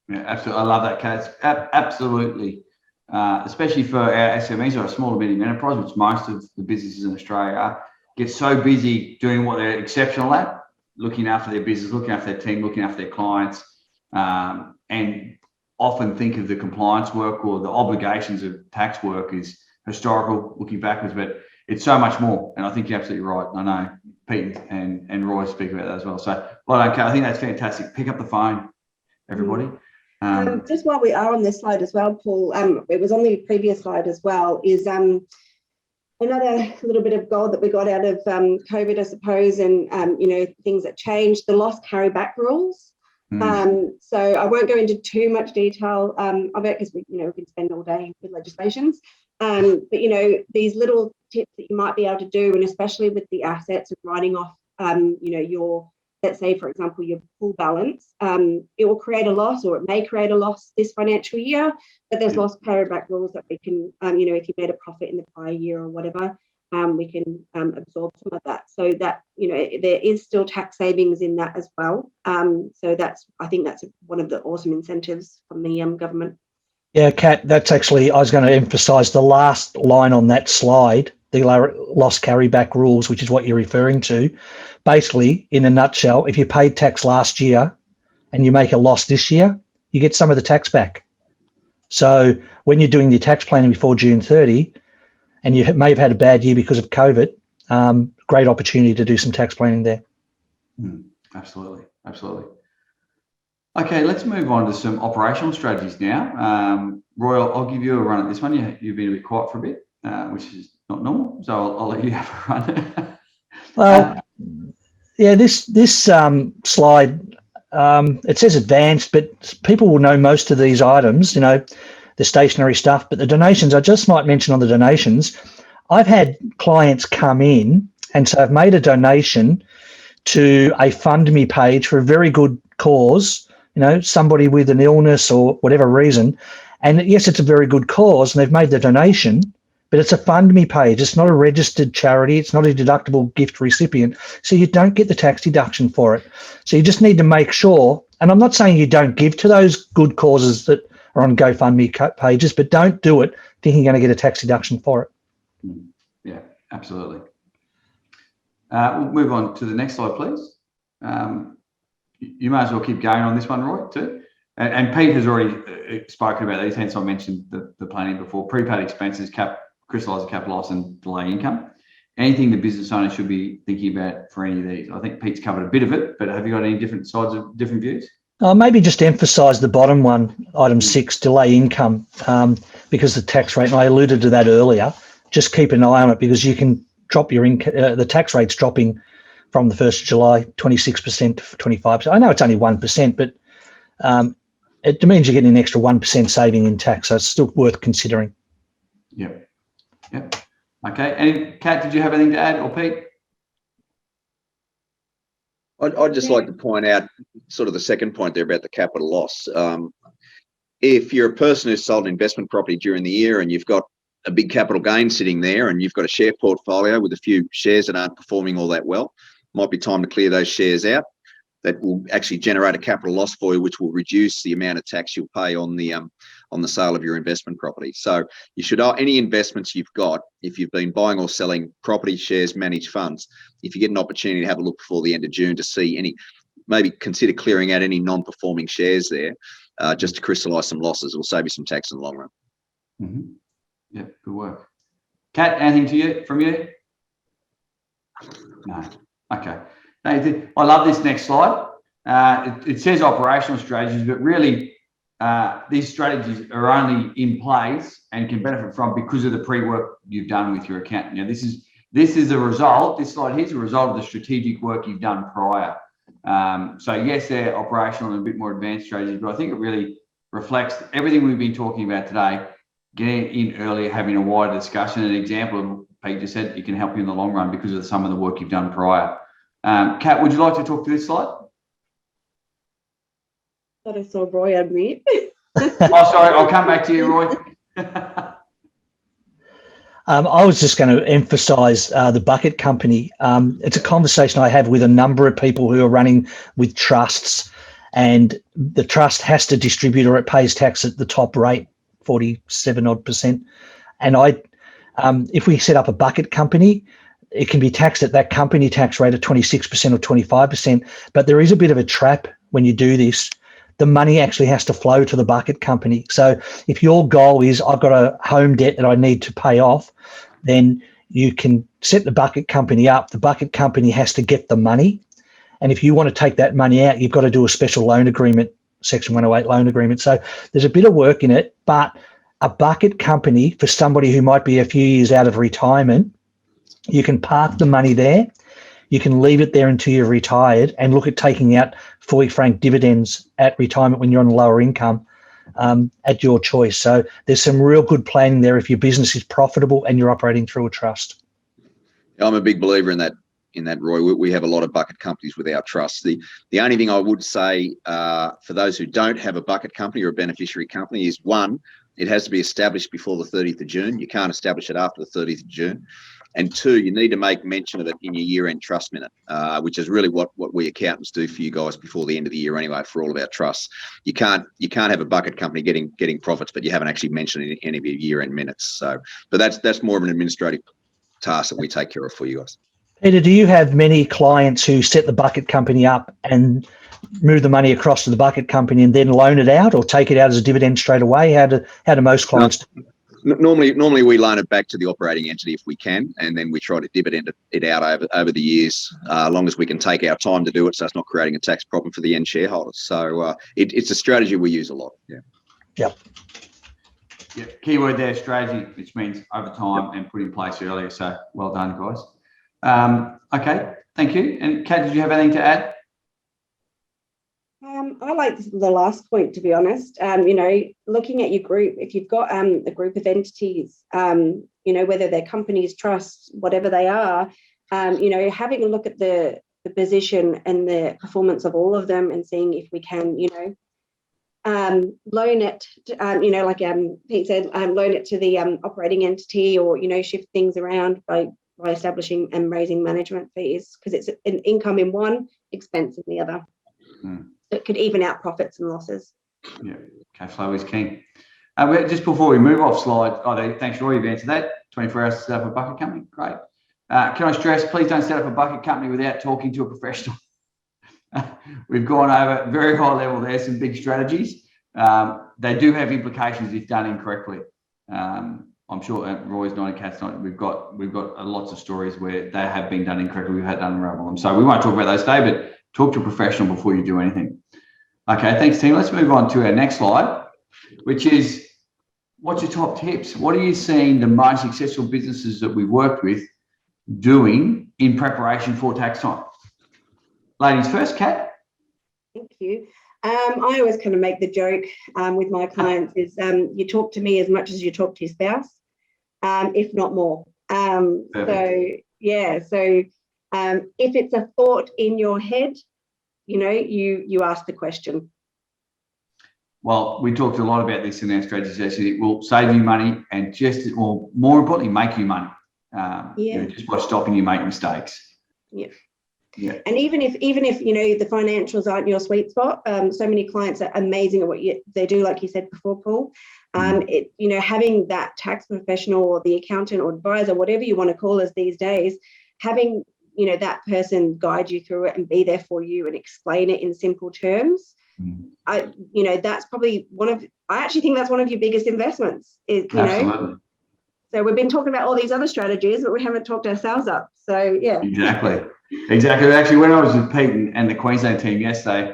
Yeah, absolutely. I love that, Kat. Absolutely. Especially for our SMEs or a small to medium enterprise, which most of the businesses in Australia are, get so busy doing what they're exceptional at, looking after their business, looking after their team, looking after their clients, and often think of the compliance work or the obligations of tax work as historical, looking backwards, but it's so much more. And I think you're absolutely right. I know Pete and Roy speak about that as well. So, well done, Kat. I think that's fantastic. Pick up the phone, everybody. Just while we are on this slide as well, Paul, it was on the previous slide as well, is another little bit of gold that we got out of COVID, I suppose, and things that changed, the loss carryback rules. So I won't go into too much detail of it because we can spend all day with legislations. But these little tips that you might be able to do, and especially with the assets of writing off, your, let's say, for example, your pool balance, it will create a loss, or it may create a loss this financial year, but there's loss carryback rules that we can, if you made a profit in the prior year or whatever, we can absorb some of that. So that, there is still tax savings in that as well. So I think that's one of the awesome incentives from the government. Yeah, Kat, that's actually, I was going to emphasise the last line on that slide, the loss carryback rules, which is what you're referring to. Basically, in a nutshell, if you paid tax last year and you make a loss this year, you get some of the tax back. So when you're doing your tax planning before June 30, and you may have had a bad year because of COVID, great opportunity to do some tax planning there. Absolutely. Okay, let's move on to some operational strategies now. Roy, I'll give you a run at this one. You've been a bit quiet for a bit, which is not normal, so I'll let you have a run. Well, yeah, this slide, it says advanced, but people will know most of these items, the stationary stuff, but the donations, I just might mention on the donations, I've had clients come in and say, I've made a donation to a Fund Me page for a very good cause, somebody with an illness or whatever reason. And yes, it's a very good cause and they've made the donation, but it's a Fund Me page. It's not a registered charity. It's not a deductible gift recipient. So you don't get the tax deduction for it. So you just need to make sure, and I'm not saying you don't give to those good causes that are on GoFundMe pages, but don't do it thinking you're going to get a tax deduction for it. Yeah, absolutely. We'll move on to the next slide, please. You may as well keep going on this one, Roy, too. And Pete has already spoken about these, hence I mentioned the planning before. Prepaid expenses, crystallize the capital loss and delay income. Anything the business owner should be thinking about for any of these? I think Pete's covered a bit of it, but have you got any different sides of different views? Maybe just emphasise the bottom one, item 6, delay income, because the tax rate, and I alluded to that earlier, just keep an eye on it because you can drop your income, the tax rate's dropping from the 1st of July, 26% to 25%. I know it's only 1%, but it means you're getting an extra 1% saving in tax, so it's still worth considering. Yep. Okay, and Kat, did you have anything to add, or Pete? I'd just like to point out sort of the second point there about the capital loss. If you're a person who's sold investment property during the year and you've got a big capital gain sitting there and you've got a share portfolio with a few shares that aren't performing all that well, might be time to clear those shares out. That will actually generate a capital loss for you, which will reduce the amount of tax you'll pay on the sale of your investment property. So you should, any investments you've got, if you've been buying or selling property, shares, managed funds, if you get an opportunity to have a look before the end of June to see maybe consider clearing out any non-performing shares there, just to crystallise some losses. It will save you some tax in the long run. Mm-hmm. Yeah, good work. Kat, anything from you? No. Okay. I love this next slide. It says operational strategies, but really these strategies are only in place and can benefit from because of the pre-work you've done with your accountant. This is a result. This slide here's a result of the strategic work you've done prior. So yes, they're operational and a bit more advanced strategies, but I think it really reflects everything we've been talking about today. Getting in earlier, having a wider discussion. An example of Pete just said, it can help you in the long run because of some of the work you've done prior. Kat, would you like to talk to this slide? Thought I saw Roy unmute. Oh, sorry, I'll come back to you, Roy. I was just going to emphasise the bucket company. It's a conversation I have with a number of people who are running with trusts, and the trust has to distribute or it pays tax at the top rate, 47 odd %. And if we set up a bucket company, it can be taxed at that company tax rate of 26% or 25%. But there is a bit of a trap when you do this. The money actually has to flow to the bucket company. So if your goal is, I've got a home debt that I need to pay off, then you can set the bucket company up. The bucket company has to get the money. And if you want to take that money out, you've got to do a special loan agreement, Section 108 loan agreement. So there's a bit of work in it, but a bucket company for somebody who might be a few years out of retirement, you can park the money there. You can leave it there until you're retired and look at taking out fully franked dividends at retirement when you're on a lower income at your choice. So there's some real good planning there if your business is profitable and you're operating through a trust. I'm a big believer in that, Roy. We have a lot of bucket companies with our trusts. The only thing I would say for those who don't have a bucket company or a beneficiary company is, one, it has to be established before the 30th of June. You can't establish it after the 30th of June. And two, you need to make mention of it in your year-end trust minute, which is really what we accountants do for you guys before the end of the year anyway, for all of our trusts. You can't have a bucket company getting profits, but you haven't actually mentioned it in any of your year-end minutes. So, but that's more of an administrative task that we take care of for you guys. Peter, do you have many clients who set the bucket company up and move the money across to the bucket company and then loan it out or take it out as a dividend straight away? How do most clients do? Normally we loan it back to the operating entity if we can, and then we try to dividend it out over the years, as long as we can take our time to do it, so it's not creating a tax problem for the end shareholders. So it's a strategy we use a lot. Yep. Keyword there, strategy, which means over time and put in place earlier. So well done, guys. Okay, thank you. And Kat, did you have anything to add? I like the last point, to be honest. Looking at your group, if you've got a group of entities, whether they're companies, trusts, whatever they are, having a look at the position and the performance of all of them and seeing if we can, loan it, like Pete said, loan it to the operating entity, or, shift things around by establishing and raising management fees, because it's an income in one, expense in the other. It could even out profits and losses. Yeah, cash flow is king. Just before we move off slide, thanks, Roy, you've answered that. 24 hours to set up a bucket company, great. Can I stress, please don't set up a bucket company without talking to a professional. We've gone over very high level there, some big strategies. They do have implications if done incorrectly. I'm sure Roy's not, and Kat's not. We've got lots of stories where they have been done incorrectly. We've had to unravel them. So we won't talk about those today, but talk to a professional before you do anything. Okay, thanks, team. Let's move on to our next slide, which is, what's your top tips? What are you seeing the most successful businesses that we've worked with doing in preparation for tax time? Ladies first, Kat. Thank you. I always kind of make the joke with my clients is you talk to me as much as you talk to your spouse, if not more. If it's a thought in your head, you ask the question. Well, we talked a lot about this in our strategy session. It will save you money and more importantly, make you money. Just by stopping you make mistakes. Yeah. And even if the financials aren't your sweet spot, so many clients are amazing at what they do, like you said before, Paul. Having that tax professional or the accountant or advisor, whatever you want to call us these days, having that person guide you through it and be there for you and explain it in simple terms. That's probably I actually think that's one of your biggest investments. Absolutely. So we've been talking about all these other strategies, but we haven't talked ourselves up. So yeah. Exactly. Actually, when I was with Pete and the Queensland team yesterday,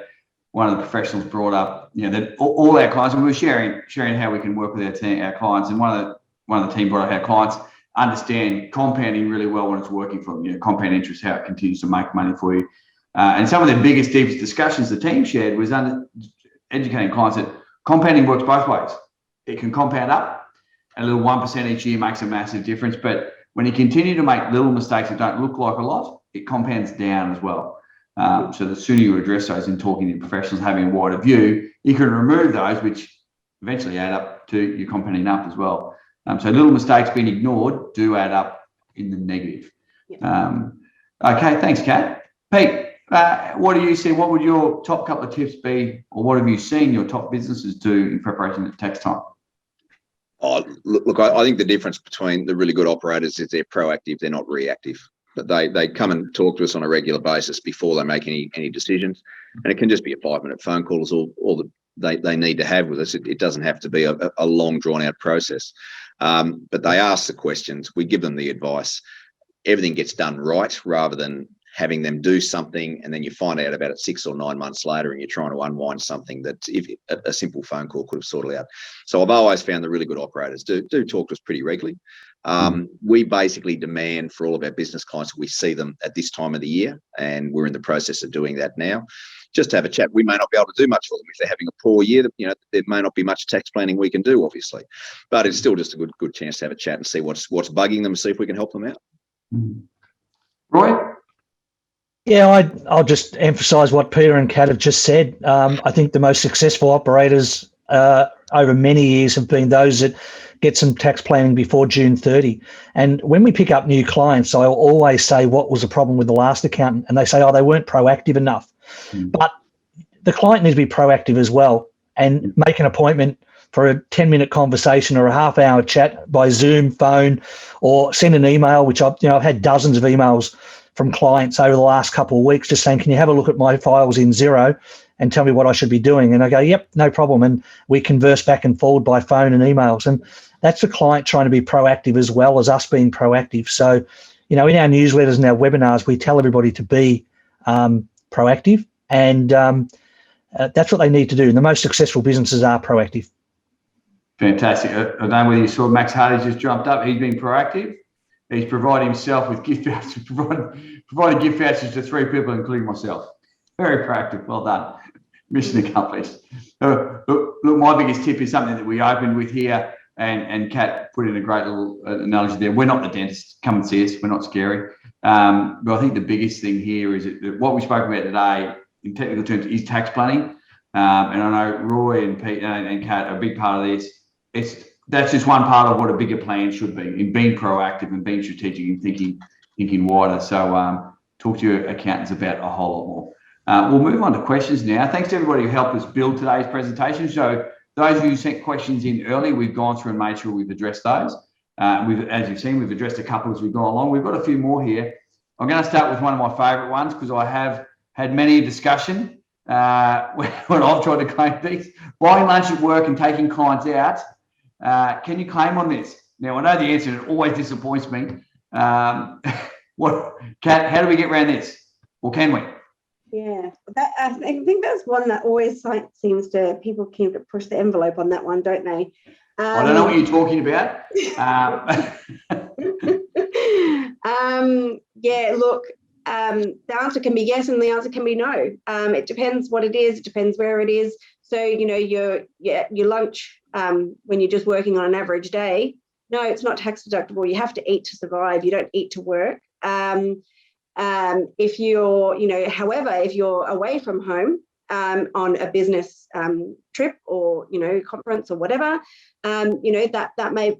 one of the professionals brought up, that all our clients, and we were sharing how we can work with our clients, and one of the team brought up how clients understand compounding really well when it's working for them. Compound interest, how it continues to make money for you. And some of the biggest, deepest discussions the team shared was educating clients that compounding works both ways. It can compound up, and a little 1% each year makes a massive difference. But when you continue to make little mistakes that don't look like a lot, it compounds down as well. So the sooner you address those in talking to professionals, having a wider view, you can remove those, which eventually add up to you compounding up as well. So little mistakes being ignored do add up in the negative. Yeah. Okay, thanks, Kat. Pete, what do you see? What would your top couple of tips be, or what have you seen your top businesses do in preparation at tax time? Oh, look, I think the difference between the really good operators is they're proactive, they're not reactive. But they come and talk to us on a regular basis before they make any decisions. And it can just be a 5-minute phone call is all that they need to have with us. It doesn't have to be a long, drawn-out process. But they ask the questions. We give them the advice. Everything gets done right rather than having them do something and then you find out about it 6 or 9 months later and you're trying to unwind something that if a simple phone call could have sorted out. So I've always found the really good operators do talk to us pretty regularly. We basically demand for all of our business clients, we see them at this time of the year, and we're in the process of doing that now. Just to have a chat. We may not be able to do much for them if they're having a poor year. There may not be much tax planning we can do, obviously, but it's still just a good chance to have a chat and see what's bugging them, and see if we can help them out. Roy? Yeah, I'll just emphasise what Peter and Kat have just said. I think the most successful operators over many years have been those that get some tax planning before June 30. And when we pick up new clients, I'll always say, what was the problem with the last accountant? And they say, they weren't proactive enough. But the client needs to be proactive as well and make an appointment for a 10-minute conversation or a half-hour chat by Zoom, phone, or send an email, which I've had dozens of emails from clients over the last couple of weeks just saying, can you have a look at my files in Xero and tell me what I should be doing? And I go, yep, no problem. And we converse back and forward by phone and emails. And that's the client trying to be proactive as well as us being proactive. So, in our newsletters and our webinars, we tell everybody to be proactive, and that's what they need to do. And the most successful businesses are proactive. Fantastic. I don't know whether you saw Max Hardy's just jumped up. He's been proactive. He's provided himself with gift vouchers, provided gift vouchers to 3 people, including myself. Very proactive. Well done. Mission accomplished. Look, my biggest tip is something that we opened with here, and Kat put in a great little analogy there. We're not the dentist. Come and see us. We're not scary. But I think the biggest thing here is that what we spoke about today, in technical terms, is tax planning. And I know Roy and Pete and Kat are a big part of this. That's just one part of what a bigger plan should be, in being proactive and being strategic and thinking wider. So talk to your accountants about a whole lot more. We'll move on to questions now. Thanks to everybody who helped us build today's presentation. So those of you who sent questions in early, we've gone through and made sure we've addressed those. As you've seen, we've addressed a couple as we've gone along. We've got a few more here. I'm going to start with one of my favourite ones because I have had many a discussion when I've tried to claim these. Buying lunch at work and taking clients out. Can you claim on this? Now, I know the answer, and it always disappoints me. Kat, how do we get around this? Or can we? Yeah, I think that's one that always seems to, people keep to push the envelope on that one, don't they? I don't know what you're talking about. Yeah, look, the answer can be yes and the answer can be no. It depends what it is. It depends where it is. So, your lunch, when you're just working on an average day, no, it's not tax deductible. You have to eat to survive. You don't eat to work. If you're, however, if you're away from home on a business trip or, conference or whatever, that may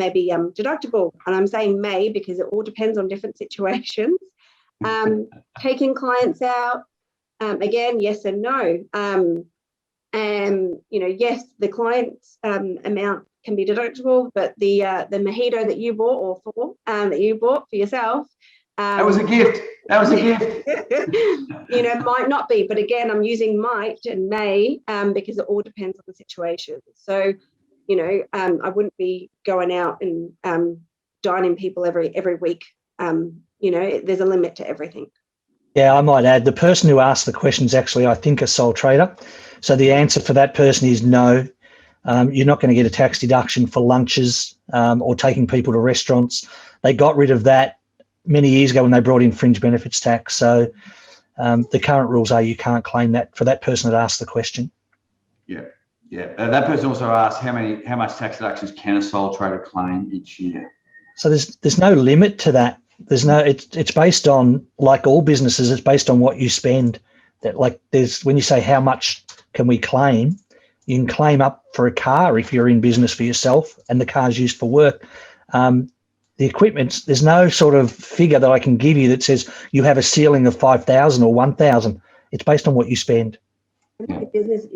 be deductible. And I'm saying may because it all depends on different situations. Taking clients out, again, yes and no. Yes, the client's amount can be deductible, but the mojito that you bought for yourself, that was a gift. Might not be, but again, I'm using might and may because it all depends on the situation. So, I wouldn't be going out and dining people every week. There's a limit to everything. Yeah, I might add, the person who asked the question is actually, I think, a sole trader. So the answer for that person is no. You're not going to get a tax deduction for lunches or taking people to restaurants. They got rid of that many years ago when they brought in fringe benefits tax. So the current rules are you can't claim that for that person that asked the question. Yeah. That person also asked how much tax deductions can a sole trader claim each year? So there's no limit to that. It's based on, like all businesses, it's based on what you spend. That when you say how much can we claim, You can claim up for a car if you're in business for yourself and the car's used for work. The equipment, there's no sort of figure that I can give you that says you have a ceiling of 5,000 or 1,000. It's based on what you spend. The business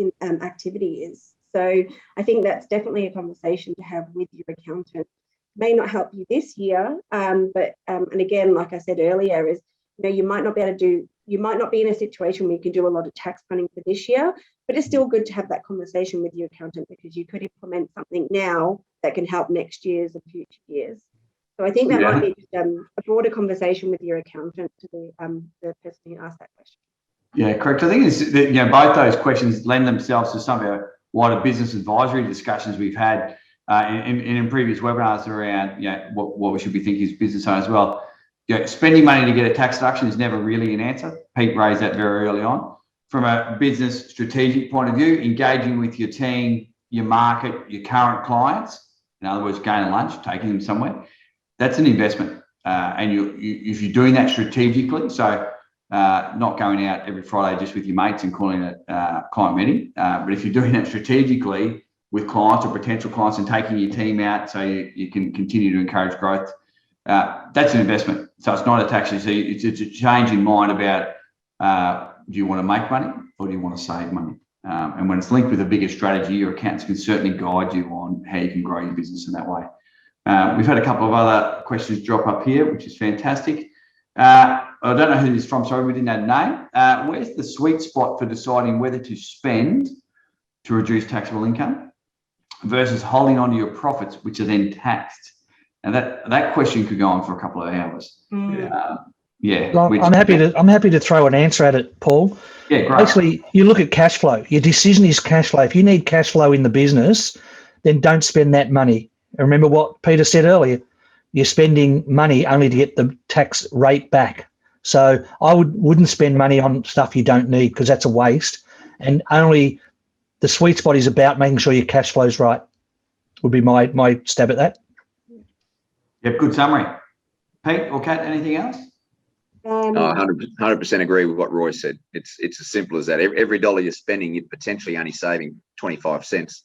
activity is. So I think that's definitely a conversation to have with your accountant. May not help you this year, but and again, like I said earlier, is you might not be able to do. You might not be in a situation where you can do a lot of tax planning for this year, but it's still good to have that conversation with your accountant because you could implement something now that can help next year's and future years. So I think that might be just, a broader conversation with your accountant to the person who asked that question. Yeah, correct. I think it's that, both those questions lend themselves to some of our wider business advisory discussions we've had in previous webinars around what we should be thinking as business owners as well. Spending money to get a tax deduction is never really an answer. Pete raised that very early on. From a business strategic point of view, engaging with your team, your market, your current clients, in other words, going to lunch, taking them somewhere, that's an investment. And if you're doing that strategically, so not going out every Friday just with your mates and calling it client meeting, but if you're doing that strategically with clients or potential clients and taking your team out so you can continue to encourage growth, that's an investment. So it's not a tax issue. It's a change in mind about do you want to make money or do you want to save money? And when it's linked with a bigger strategy, your accountants can certainly guide you on how you can grow your business in that way. We've had a couple of other questions drop up here, which is fantastic. I don't know who this is from, sorry, we didn't have a name. Where's the sweet spot for deciding whether to spend to reduce taxable income versus holding on to your profits, which are then taxed? And that question could go on for a couple of hours. Well, I'm happy to throw an answer at it, Paul. Yeah, great. Basically, you look at cash flow. Your decision is cash flow. If you need cash flow in the business, then don't spend that money. And remember what Peter said earlier. You're spending money only to get the tax rate back. So I wouldn't spend money on stuff you don't need because that's a waste. And only the sweet spot is about making sure your cash flow's right. Would be my stab at that. Yep, good summary. Pete or Kat, anything else? 100% agree with what Roy said. It's as simple as that. Every dollar you're spending, you're potentially only saving 25 cents.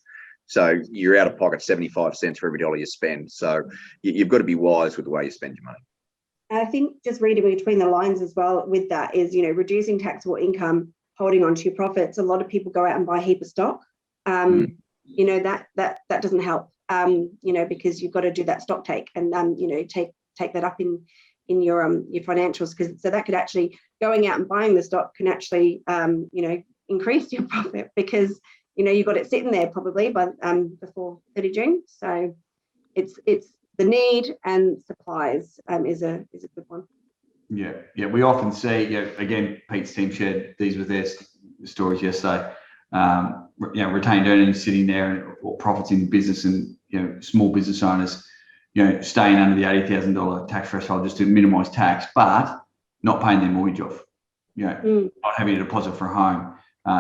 So you're out of pocket 75 cents for every dollar you spend. So you've got to be wise with the way you spend your money. I think just reading between the lines as well with that is, reducing taxable income, holding on to your profits. A lot of people go out and buy a heap of stock. That doesn't help, because you've got to do that stock take and, take that up in your financials. So that could actually, going out and buying the stock can actually, increase your profit because, you've got it sitting there probably by before 30 June. So it's the need and supplies is a good one. Yeah. We often see, again, Pete's team shared these with their stories yesterday. Retained earnings sitting there or profits in business and, small business owners, staying under the $80,000 tax threshold just to minimise tax, but not paying their mortgage off, not having a deposit for a home.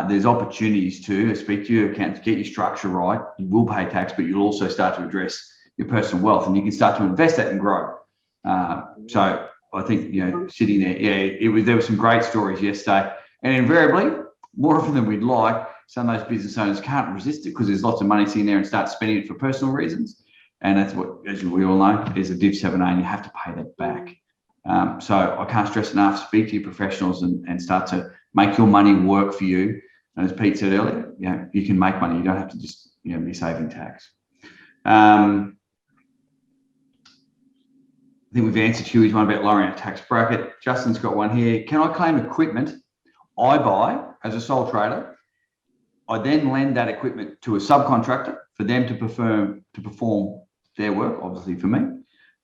There's opportunities to speak to your accountants, get your structure right. You will pay tax, but you'll also start to address your personal wealth and you can start to invest that and grow. So I think, sitting there, there were some great stories yesterday and invariably, more often than we'd like, some of those business owners can't resist it because there's lots of money sitting there and start spending it for personal reasons. And that's what, as we all know, is a Div 7A and you have to pay that back. So I can't stress enough, speak to your professionals and start to make your money work for you. And as Pete said earlier, you can make money. You don't have to just be saving tax. I think we've answered Huey's one about lowering our tax bracket. Justin's got one here. Can I claim equipment I buy as a sole trader? I then lend that equipment to a subcontractor for them to perform their work, obviously for me.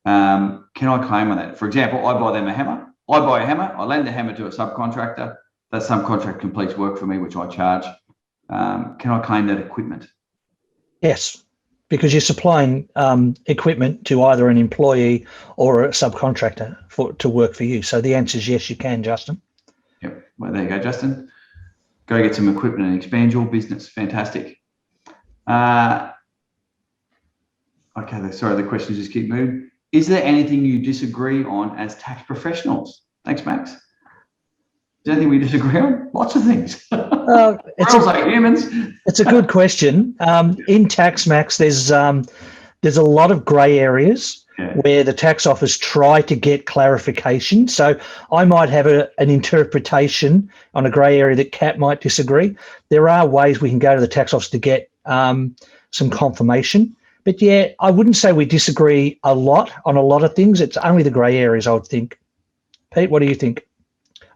Can I claim on that? For example, I buy them a hammer. I buy a hammer. I lend the hammer to a subcontractor. That subcontractor completes work for me, which I charge. Can I claim that equipment? Yes, because you're supplying equipment to either an employee or a subcontractor to work for you. So the answer is yes, you can, Justin. Yep. Well, there you go, Justin. Go get some equipment and expand your business. Fantastic. Okay, sorry, the questions just keep moving. Is there anything you disagree on as tax professionals? Thanks, Max. there anything we disagree on? Lots of things. It's We're also humans. It's a good question. In TaxMax, there's a lot of grey areas where the tax office try to get clarification. So I might have an interpretation on a grey area that Kat might disagree. There are ways we can go to the tax office to get some confirmation. But yeah, I wouldn't say we disagree a lot on a lot of things. It's only the grey areas, I would think. Pete, what do you think?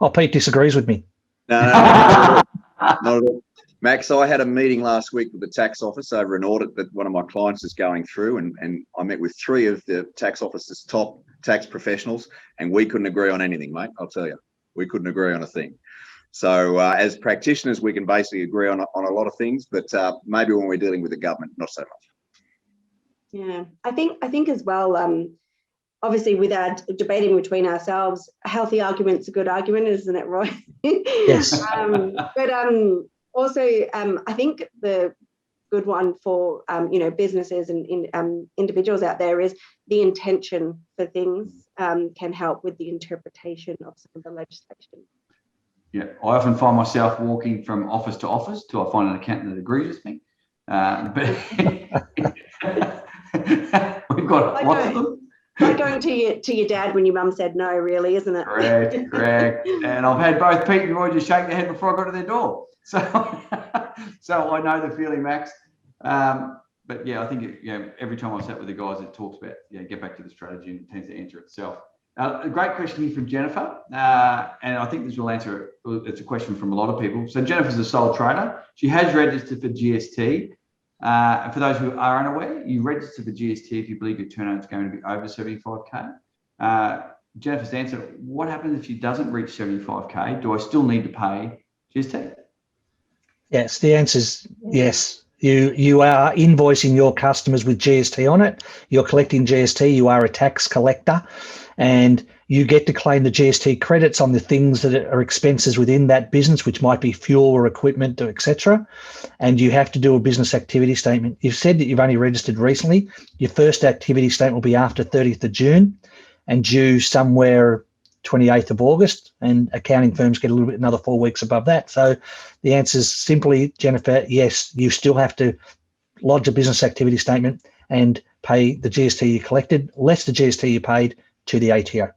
Oh, Pete disagrees with me. No, not at all. Max, I had a meeting last week with the tax office over an audit that one of my clients is going through, and I met with 3 of the tax office's top tax professionals, and we couldn't agree on anything, mate. I'll tell you, we couldn't agree on a thing. So as practitioners, we can basically agree on a lot of things, but maybe when we're dealing with the government, not so much. Yeah, I think as well. Obviously, without debating between ourselves, a healthy argument's a good argument, isn't it, Roy? Yes. But also, I think the good one for businesses and individuals out there is the intention for things can help with the interpretation of some of the legislation. Yeah, I often find myself walking from office to office till I find an accountant that agrees with me. But we've got lots of them. Like going to your dad when your mum said no, really, isn't it? Correct. And I've had both Pete and Roy just shake their head before I got to their door. So I know the feeling, Max. But yeah, I think every time I've sat with the guys, it talks about get back to the strategy, and it tends to answer itself. A great question here from Jennifer, and I think this will answer. It's a question from a lot of people. So Jennifer's a sole trader. She has registered for GST. And for those who are unaware, you register for GST if you believe your turnover is going to be over 75k. Jennifer's answer: what happens if she doesn't reach 75k? Do I still need to pay GST? Yes, the answer is yes. You are invoicing your customers with GST on it. You're collecting GST. You are a tax collector, and you get to claim the GST credits on the things that are expenses within that business, which might be fuel or equipment, etc. And you have to do a business activity statement. You've said that you've only registered recently. Your first activity statement will be after 30th of June and due somewhere 28th of August, and accounting firms get a little bit another 4 weeks above that. So the answer is simply, Jennifer, yes, you still have to lodge a business activity statement and pay the GST you collected, less the GST you paid to the ATO.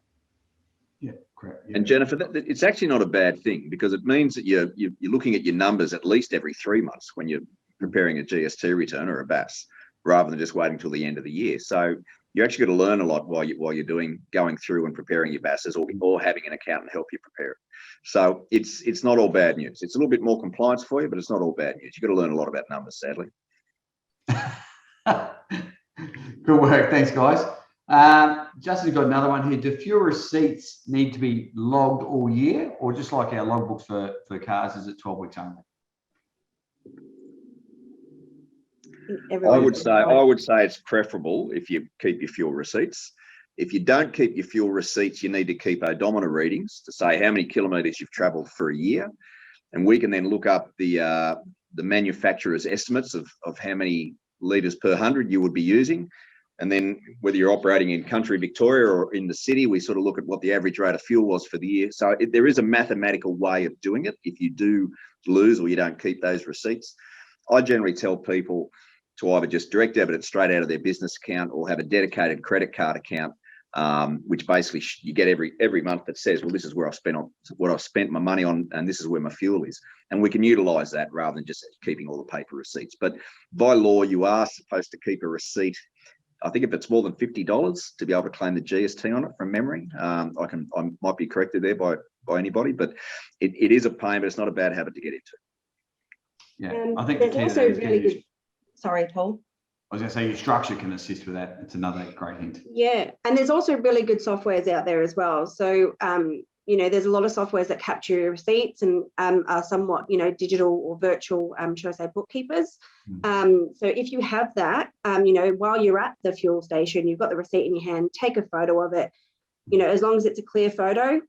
Yeah, correct. Yeah. And Jennifer, it's actually not a bad thing, because it means that you're looking at your numbers at least every 3 months when you're preparing a GST return or a BAS, rather than just waiting till the end of the year. So you're actually going to learn a lot while you're going through and preparing your BASs, or having an accountant help you prepare it. So it's not all bad news. It's a little bit more compliance for you, but it's not all bad news. You've got to learn a lot about numbers, sadly. Good work. Thanks, guys. Justin's got another one here. Do fuel receipts need to be logged all year, or just like our logbooks for cars, is it 12 weeks only? I would say it's preferable if you keep your fuel receipts. If you don't keep your fuel receipts, you need to keep odometer readings to say how many kilometres you've travelled for a year, and we can then look up the manufacturer's estimates of how many litres per 100 you would be using. And then whether you're operating in country Victoria or in the city, we sort of look at what the average rate of fuel was for the year. So there is a mathematical way of doing it if you do lose or you don't keep those receipts. I generally tell people to either just direct debit it straight out of their business account, or have a dedicated credit card account, which basically you get every month that says, well, this is where I've spent my money on, and this is where my fuel is. And we can utilize that rather than just keeping all the paper receipts. But by law, you are supposed to keep a receipt. I think if it's more than $50 to be able to claim the GST on it, from memory. I might be corrected there by anybody, but it is a pain, but it's not a bad habit to get into. Yeah, I think there's also really good. Sorry, Paul. I was going to say your structure can assist with that. It's another great hint. Yeah, and there's also really good softwares out there as well. So there's a lot of softwares that capture your receipts and are somewhat digital or virtual, should I say, bookkeepers. So if you have that, while you're at the fuel station, you've got the receipt in your hand, take a photo of it. As long as it's a clear photo,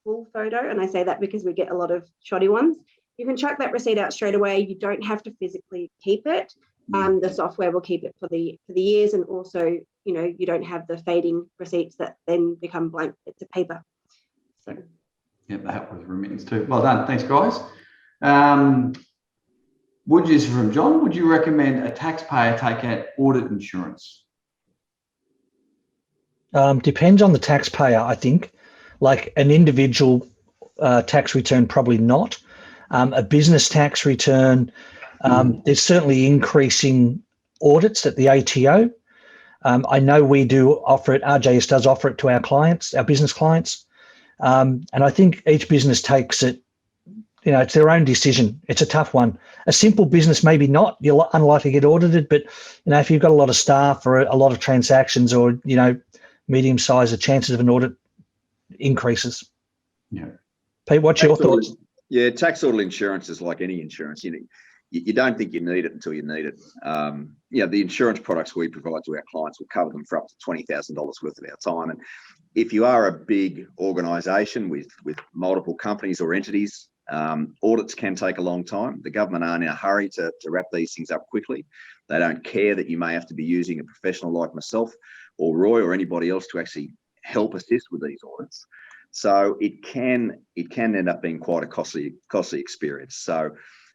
full photo, and I say that because we get a lot of shoddy ones. You can chuck that receipt out straight away. You don't have to physically keep it. The software will keep it for the years, and also, you don't have the fading receipts that then become blank bits of paper. So. Yeah, they help with remittance too. Well done. Thanks, guys. This is from John. Would you recommend a taxpayer take out audit insurance? Depends on the taxpayer, I think. Like an individual tax return, probably not. A business tax return, there's certainly increasing audits at the ATO. I know we do offer it, RJS does offer it to our clients, our business clients. And I think each business takes it, it's their own decision. It's a tough one. A simple business, maybe not. You're unlikely to get audited, but if you've got a lot of staff or a lot of transactions or, medium size, the chances of an audit increases. Yeah. Pete, what's your thoughts? Yeah, tax audit insurance is like any insurance. You don't think you need it until you need it. The insurance products we provide to our clients will cover them for up to $20,000 worth of our time. And if you are a big organisation with multiple companies or entities, audits can take a long time. The government aren't in a hurry to wrap these things up quickly. They don't care that you may have to be using a professional like myself or Roy or anybody else to actually help assist with these audits. So it can end up being quite a costly experience. So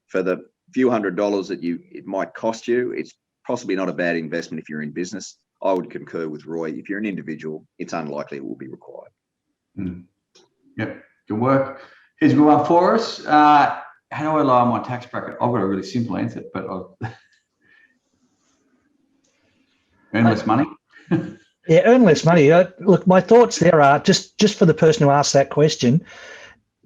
for the few $100s that it might cost you, it's possibly not a bad investment if you're in business. I would concur with Roy. If you're an individual, it's unlikely it will be required. Yep, good work. Here's a good one for us. How do I lower my tax bracket? I've got a really simple answer, but I'll earn less money. Yeah, earn less money. Look, my thoughts there are just for the person who asked that question,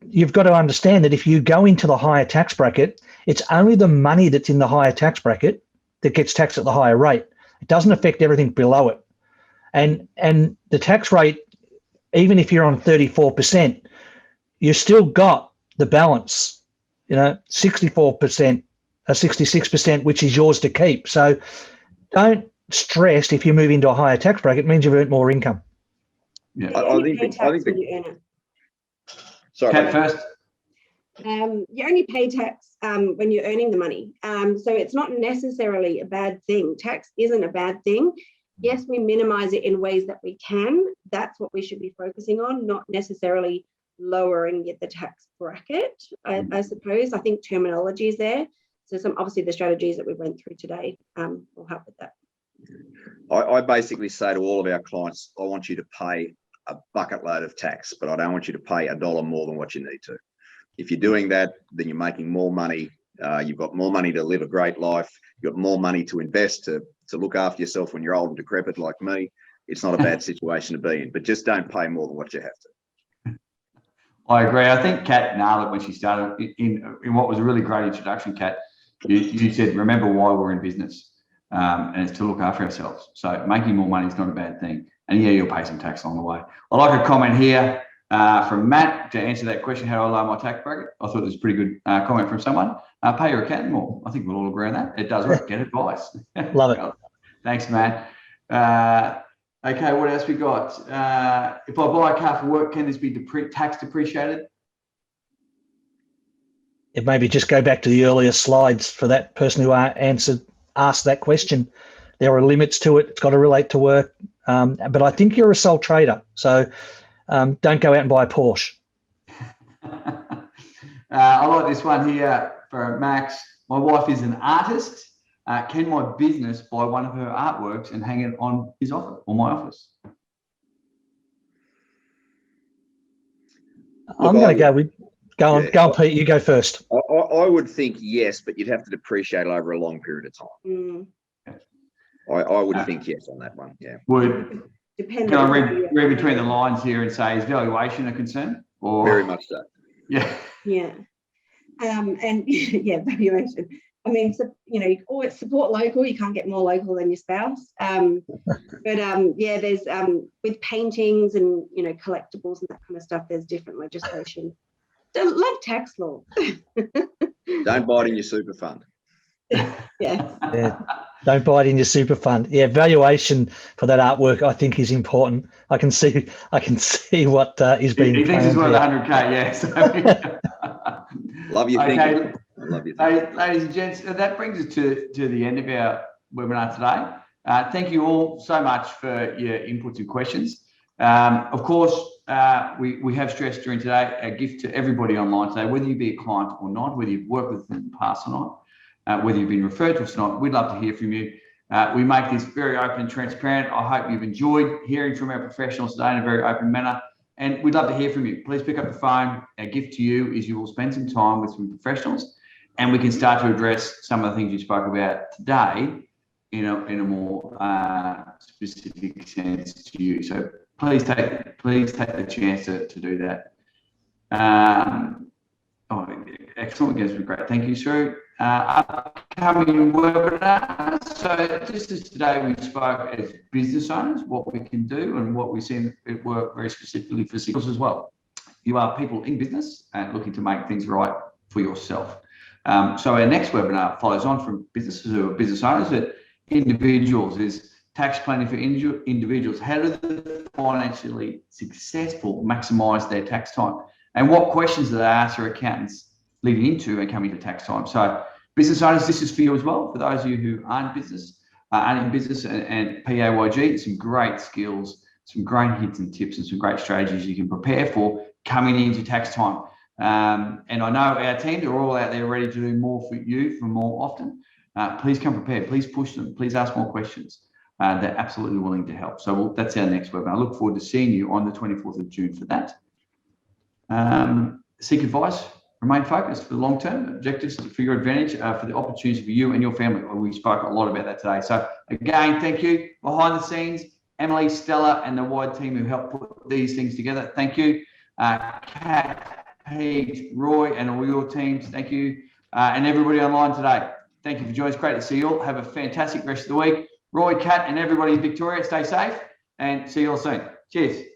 you've got to understand that if you go into the higher tax bracket, it's only the money that's in the higher tax bracket that gets taxed at the higher rate. It doesn't affect everything below it. And the tax rate, even if you're on 34%, you still got the balance, 64%, 66%, which is yours to keep. So don't stress if you move into a higher tax bracket. It means you've earned more income. Yeah, I think when you earn it. Sorry, Kat first. You only pay tax when you're earning the money. So it's not necessarily a bad thing. Tax isn't a bad thing. Yes, we minimize it in ways that we can. That's what we should be focusing on, not necessarily lowering the tax bracket, I suppose. I think terminology is there. So obviously the strategies that we went through today will help with that. I basically say to all of our clients, I want you to pay a bucket load of tax, but I don't want you to pay $1 more than what you need to. If you're doing that, then you're making more money. You've got more money to live a great life. You've got more money to invest, to look after yourself when you're old and decrepit like me. It's not a bad situation to be in, but just don't pay more than what you have to. I agree. I think Kat nailed it when she started in what was a really great introduction, Kat. You said, remember why we're in business, and it's to look after ourselves. So making more money is not a bad thing. And yeah, you'll pay some tax along the way. I like a comment here from Matt to answer that question, how do I lower my tax bracket? I thought it was a pretty good comment from someone. Pay your accountant more. I think we'll all agree on that. It does work. Get advice. Love it. Thanks, Matt. Okay, what else we got? If I buy a car for work, can this be tax depreciated? It maybe just go back to the earlier slides for that person who asked that question. There are limits to it. It's got to relate to work. But I think you're a sole trader, so don't go out and buy a Porsche. I like this one here for Max. My wife is an artist. Can my business buy one of her artworks and hang it on his office or my office? I'm going to go on, Pete. You go first. I would think yes, but you'd have to depreciate over a long period of time. I would think yes on that one. Yeah. Can I read between the lines here and say, is valuation a concern? Or very much so. Yeah. Yeah. And yeah, valuation. I mean, so, you always support local. You can't get more local than your spouse. But yeah, there's with paintings and collectibles and that kind of stuff. There's different legislation. Don't love tax law. Don't buy it in your super fund. Yeah. Don't buy it in your super fund. Yeah, valuation for that artwork I think is important. I can see what is being. He thinks it's worth 100K. Yeah. So, love you. Okay. I love you. Ladies and gents, that brings us to the end of our webinar today. Thank you all so much for your inputs and questions. Of course, we have stressed during today, a gift to everybody online today, whether you be a client or not, whether you've worked with them in the past or not, whether you've been referred to us or not. We'd love to hear from you. We make this very open and transparent. I hope you've enjoyed hearing from our professionals today in a very open manner. And we'd love to hear from you. Please pick up the phone. Our gift to you is you will spend some time with some professionals, and we can start to address some of the things you spoke about today in a more specific sense to you. So please take the chance to do that. Excellent. That's been great. Thank you, Sue. Upcoming webinars. So just as today we spoke as business owners, what we can do and what we've seen it work very specifically for singles as well. You are people in business and looking to make things right for yourself. So our next webinar follows on from businesses who are business owners, that individuals is tax planning for individuals. How do the financially successful maximise their tax time? And what questions do they ask their accountants leading into and coming to tax time? So business owners, this is for you as well. For those of you who aren't in business and PAYG, some great skills, some great hints and tips and some great strategies you can prepare for coming into tax time. And I know our teams are all out there ready to do more for you for more often. Please come prepared. Please push them. Please ask more questions. They're absolutely willing to help. So that's our next webinar. I look forward to seeing you on the 24th of June for that. Seek advice. Remain focused for the long-term objectives for your advantage, for the opportunities for you and your family. We spoke a lot about that today. So again, thank you. Behind the scenes, Emily, Stella, and the wide team who helped put these things together. Thank you. Kat, Pete, Roy, and all your teams. Thank you. And everybody online today. Thank you for joining us. Great to see you all. Have a fantastic rest of the week. Roy, Kat, and everybody in Victoria, stay safe and see you all soon. Cheers.